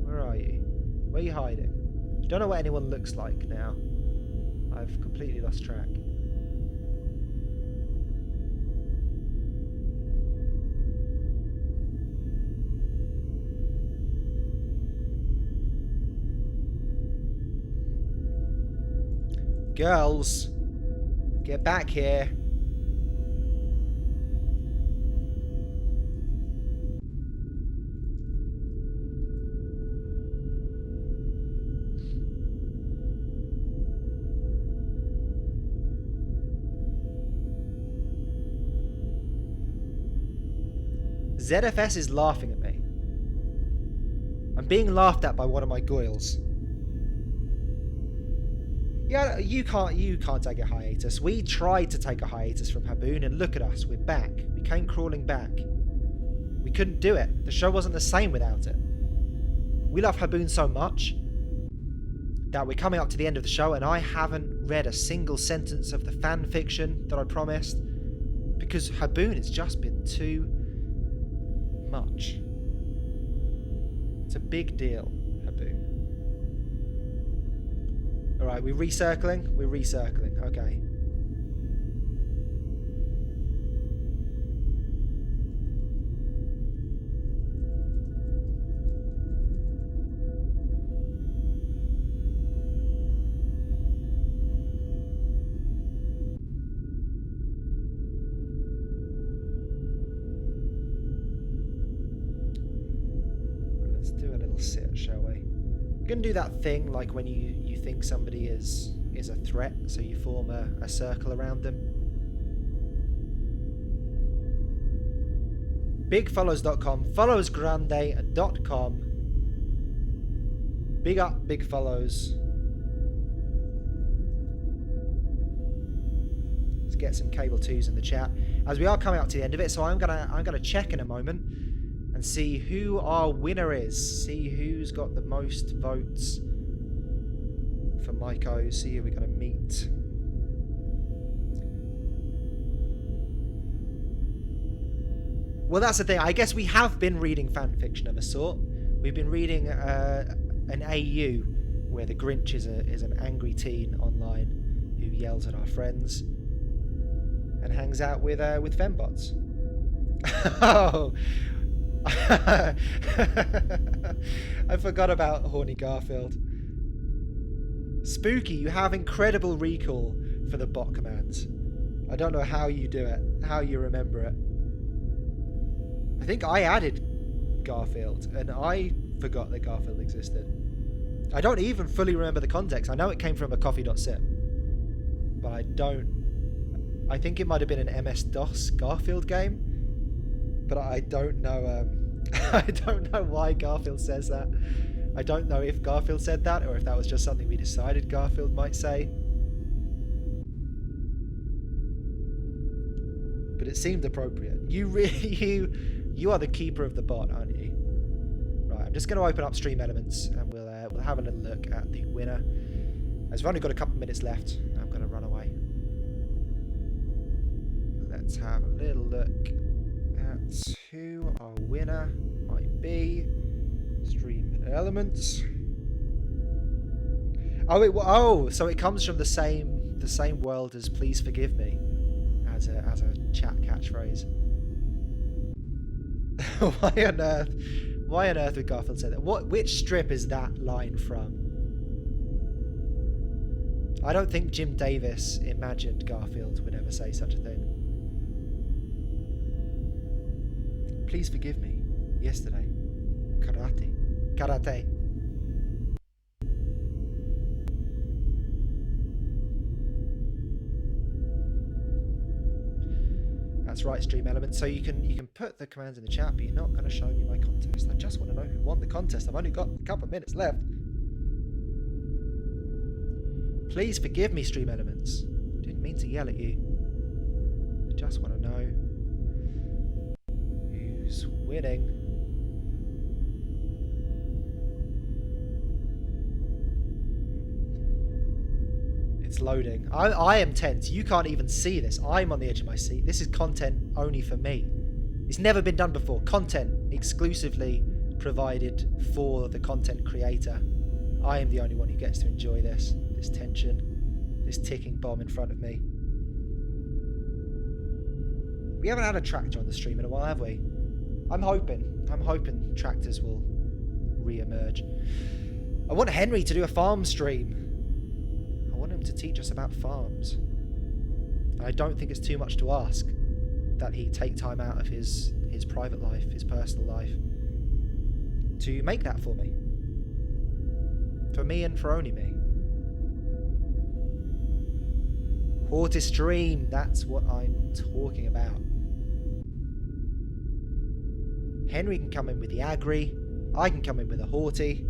Speaker 1: Where are you? Where are you hiding? Don't know what anyone looks like now. I've completely lost track. Girls, get back here. ZFS is laughing at me. I'm being laughed at by one of my Goyles. Yeah, you can't take a hiatus. We tried to take a hiatus from Habbo, and look at us, we're back. We came crawling back. We couldn't do it. The show wasn't the same without it. We love Habbo so much that we're coming up to the end of the show, and I haven't read a single sentence of the fan fiction that I promised, because Habbo has just been too much. It's a big deal, Habbo. Alright, we're recircling? We're recircling, okay. Let's do a little sit, shall we? We're gonna do that thing like when you think somebody is a threat, so you form a circle around them. Bigfollows.com, followsgrande.com. Big up, Big Follows. Let's get some cable twos in the chat as we are coming up to the end of it. So I'm gonna check in a moment and see who our winner is. See who's got the most votes for MikeO. See who we're going to meet. Well, that's the thing. I guess we have been reading fan fiction of a sort. We've been reading an AU where the Grinch is an angry teen online who yells at our friends and hangs out with fembots. Oh. I forgot about Horny Garfield. Spooky, you have incredible recall for the bot commands. I don't know how you do it, how you remember it. I think I added Garfield, and I forgot that Garfield existed. I don't even fully remember the context. I know it came from a coffee.sip, but I think it might have been an MS-DOS Garfield game, but I don't know. I don't know why Garfield says that. I don't know if Garfield said that or if that was just something we decided Garfield might say. But it seemed appropriate. You are the keeper of the bot, aren't you? Right, I'm just going to open up Stream Elements and we'll have a little look at the winner. As we've only got a couple minutes left, I'm going to run away. Let's have a little look at who our winner might be. Stream Elements. So it comes from the same world as Please Forgive Me as a chat catchphrase. Why on earth? Why on earth would Garfield say that? Which strip is that line from? I don't think Jim Davis imagined Garfield would ever say such a thing. Please forgive me. Yesterday. Karate. Karate. That's right, Stream Elements. So you can put the commands in the chat, but you're not going to show me my contest. I just want to know who won the contest. I've only got a couple of minutes left. Please forgive me, Stream Elements. Didn't mean to yell at you. I just want to know who's winning. It's loading. I am tense. You can't even see this. I'm on the edge of my seat. This is content only for me. It's never been done before. Content exclusively provided for the content creator. I am the only one who gets to enjoy this tension, this ticking bomb in front of me. We haven't had a tractor on the stream in a while, have we? I'm hoping tractors will re-emerge. I want Henry to do a farm stream. I want him to teach us about farms. And I don't think it's too much to ask that he take time out of his private life, his personal life, to make that for me. For me and for only me. Hortis stream, that's what I'm talking about. Henry can come in with the agri, I can come in with a horty.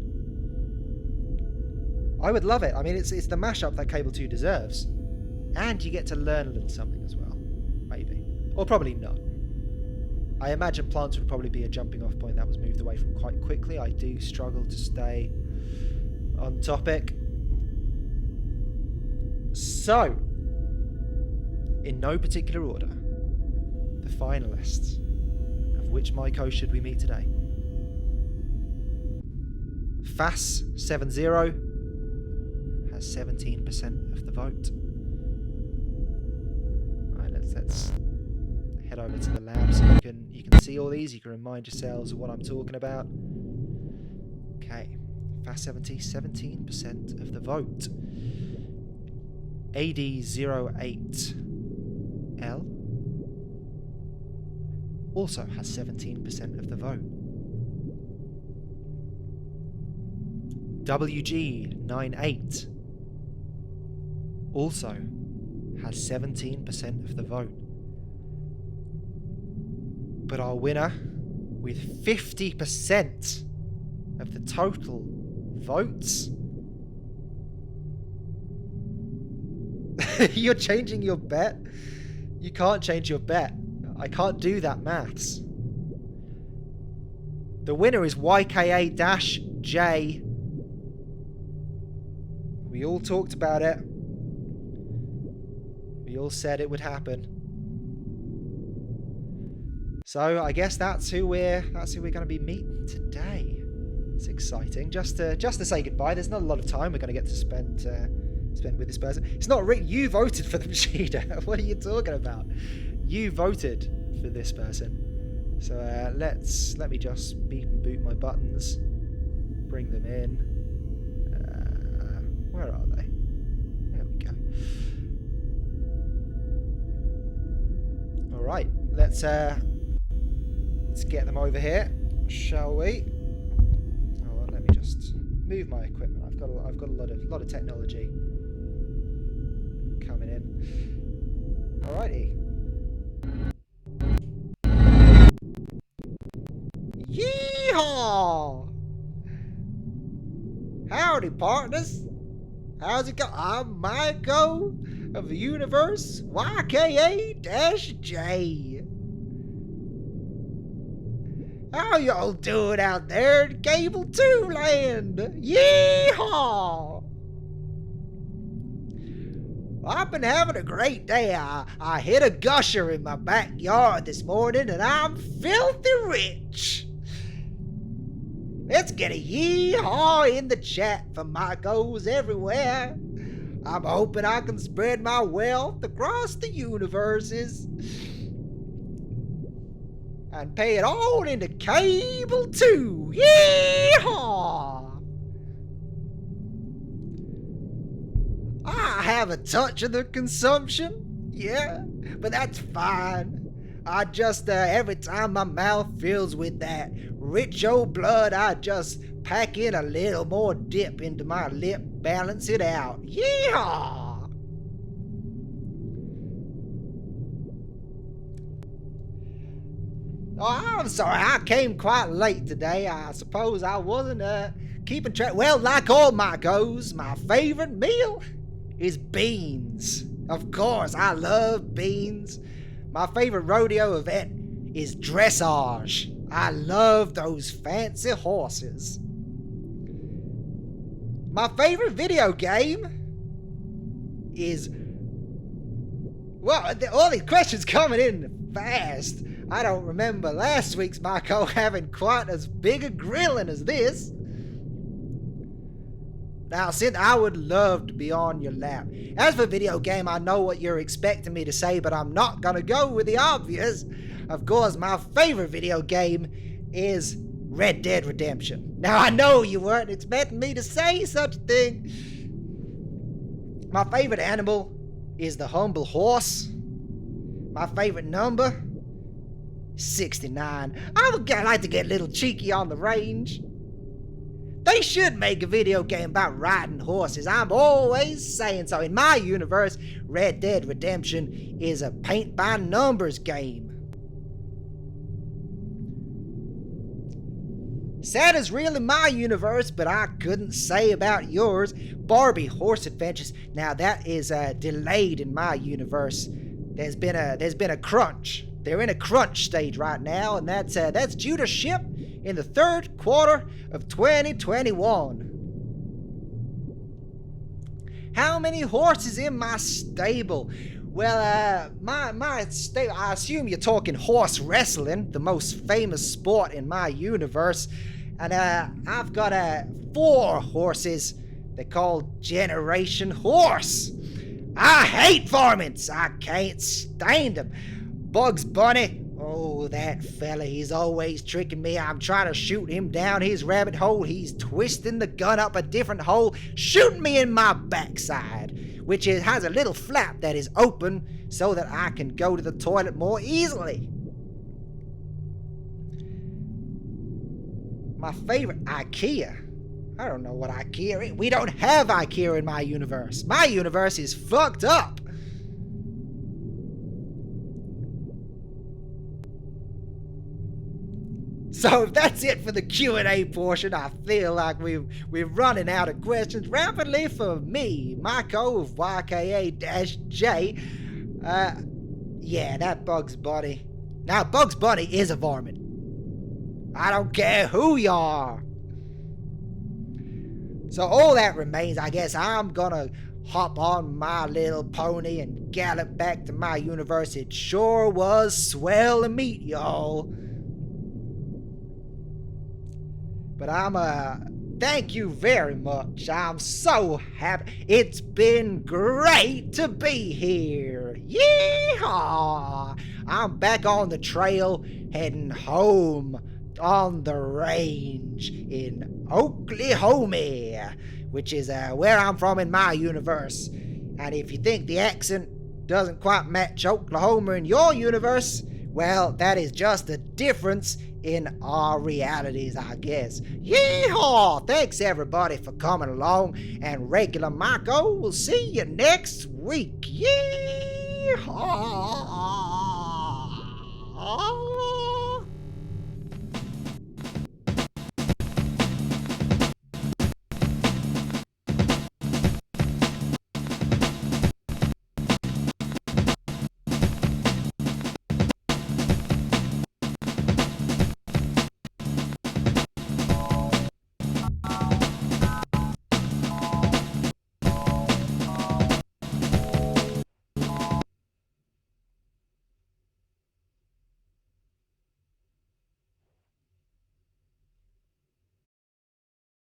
Speaker 1: I would love it. I mean, it's the mashup that Cable 2 deserves. And you get to learn a little something as well. Maybe. Or probably not. I imagine plants would probably be a jumping off point that was moved away from quite quickly. I do struggle to stay on topic. So, in no particular order, the finalists of which MikeO should we meet today? Fass70 has 17% of the vote. Alright, let's head over to the lab so you can see all these, you can remind yourselves of what I'm talking about. Okay, Fass70, 17% of the vote. AD08L also has 17% of the vote. WG98 also has 17% of the vote. But our winner, with 50% of the total votes, you're changing your bet? You can't change your bet. I can't do that maths. The winner is YKA-J. We all talked about it. We all said it would happen. So I guess that's who we're going to be meeting today. It's exciting. Just to say goodbye. There's not a lot of time we're going to get to spend with this person. It's not Rick. You voted for them, Sheeda. What are you talking about? You voted for this person. So let me just beep and boot my buttons. Bring them in. Where are they? There we go. All right. Let's get them over here, shall we? Hold on, let me just move my equipment. I've got a lot of technology coming in. Alrighty. Yeehaw! Howdy, partners. How's it going? I'm MikeO of the universe YKA-J. How y'all doing out there in Cable 2 land? Yeehaw! I've been having a great day. I hit a gusher in my backyard this morning and I'm filthy rich. Let's get a yeehaw in the chat for MikeOs everywhere. I'm hoping I can spread my wealth across the universes. and pay it all into cable too. Yeehaw! I have a touch of the consumption, yeah, but that's fine. I just, every time my mouth fills with that rich old blood, I just pack in a little more dip into my lip, balance it out. Yeehaw! Oh, I'm sorry, I came quite late today. I suppose I wasn't, keeping track. Well, like all MikeOs, my favorite meal is beans. Of course, I love beans. My favorite rodeo event is dressage. I love those fancy horses. My favorite video game is... Well, all these questions coming in fast. I don't remember last week's MikeO having quite as big a grilling as this. Now, Sid, I would love to be on your lap. As for video game, I know what you're expecting me to say, but I'm not gonna go with the obvious. Of course, my favorite video game is Red Dead Redemption. Now, I know you weren't expecting me to say such a thing. My favorite animal is the humble horse. My favorite number, 69. I would like to get a little cheeky on the range. They should make a video game about riding horses. I'm always saying so. In my universe, Red Dead Redemption is a paint-by-numbers game. Santa's really my universe, but I couldn't say about yours. Barbie Horse Adventures. Now that is delayed in my universe. There's been a crunch. They're in a crunch stage right now, and that's due to ship in the third quarter of 2021. How many horses in my stable? Well, my stable, I assume you're talking horse wrestling, the most famous sport in my universe. And I've got 4 horses. They're called Generation Horse. I hate varmints. I can't stand them. Bugs Bunny. Oh, that fella, he's always tricking me. I'm trying to shoot him down his rabbit hole. He's twisting the gun up a different hole, shooting me in my backside, which has a little flap that is open so that I can go to the toilet more easily. My favorite, IKEA. I don't know what IKEA is. We don't have IKEA in my universe. My universe is fucked up. So if that's it for the Q&A portion, I feel like we're running out of questions rapidly for me, MikeO of YKA-J. Yeah, that Bugs Bunny. Now, Bugs Bunny is a varmint. I don't care who you are. So all that remains, I guess I'm gonna hop on my little pony and gallop back to my universe. It sure was swell to meet y'all. But thank you very much. I'm so happy. It's been great to be here. Yeehaw! I'm back on the trail, heading home on the range in Oklahoma, which is where I'm from in my universe. And if you think the accent doesn't quite match Oklahoma in your universe, well, that is just a difference in our realities, I guess. Yeehaw! Thanks everybody for coming along, and regular MikeO will see you next week. Yeehaw!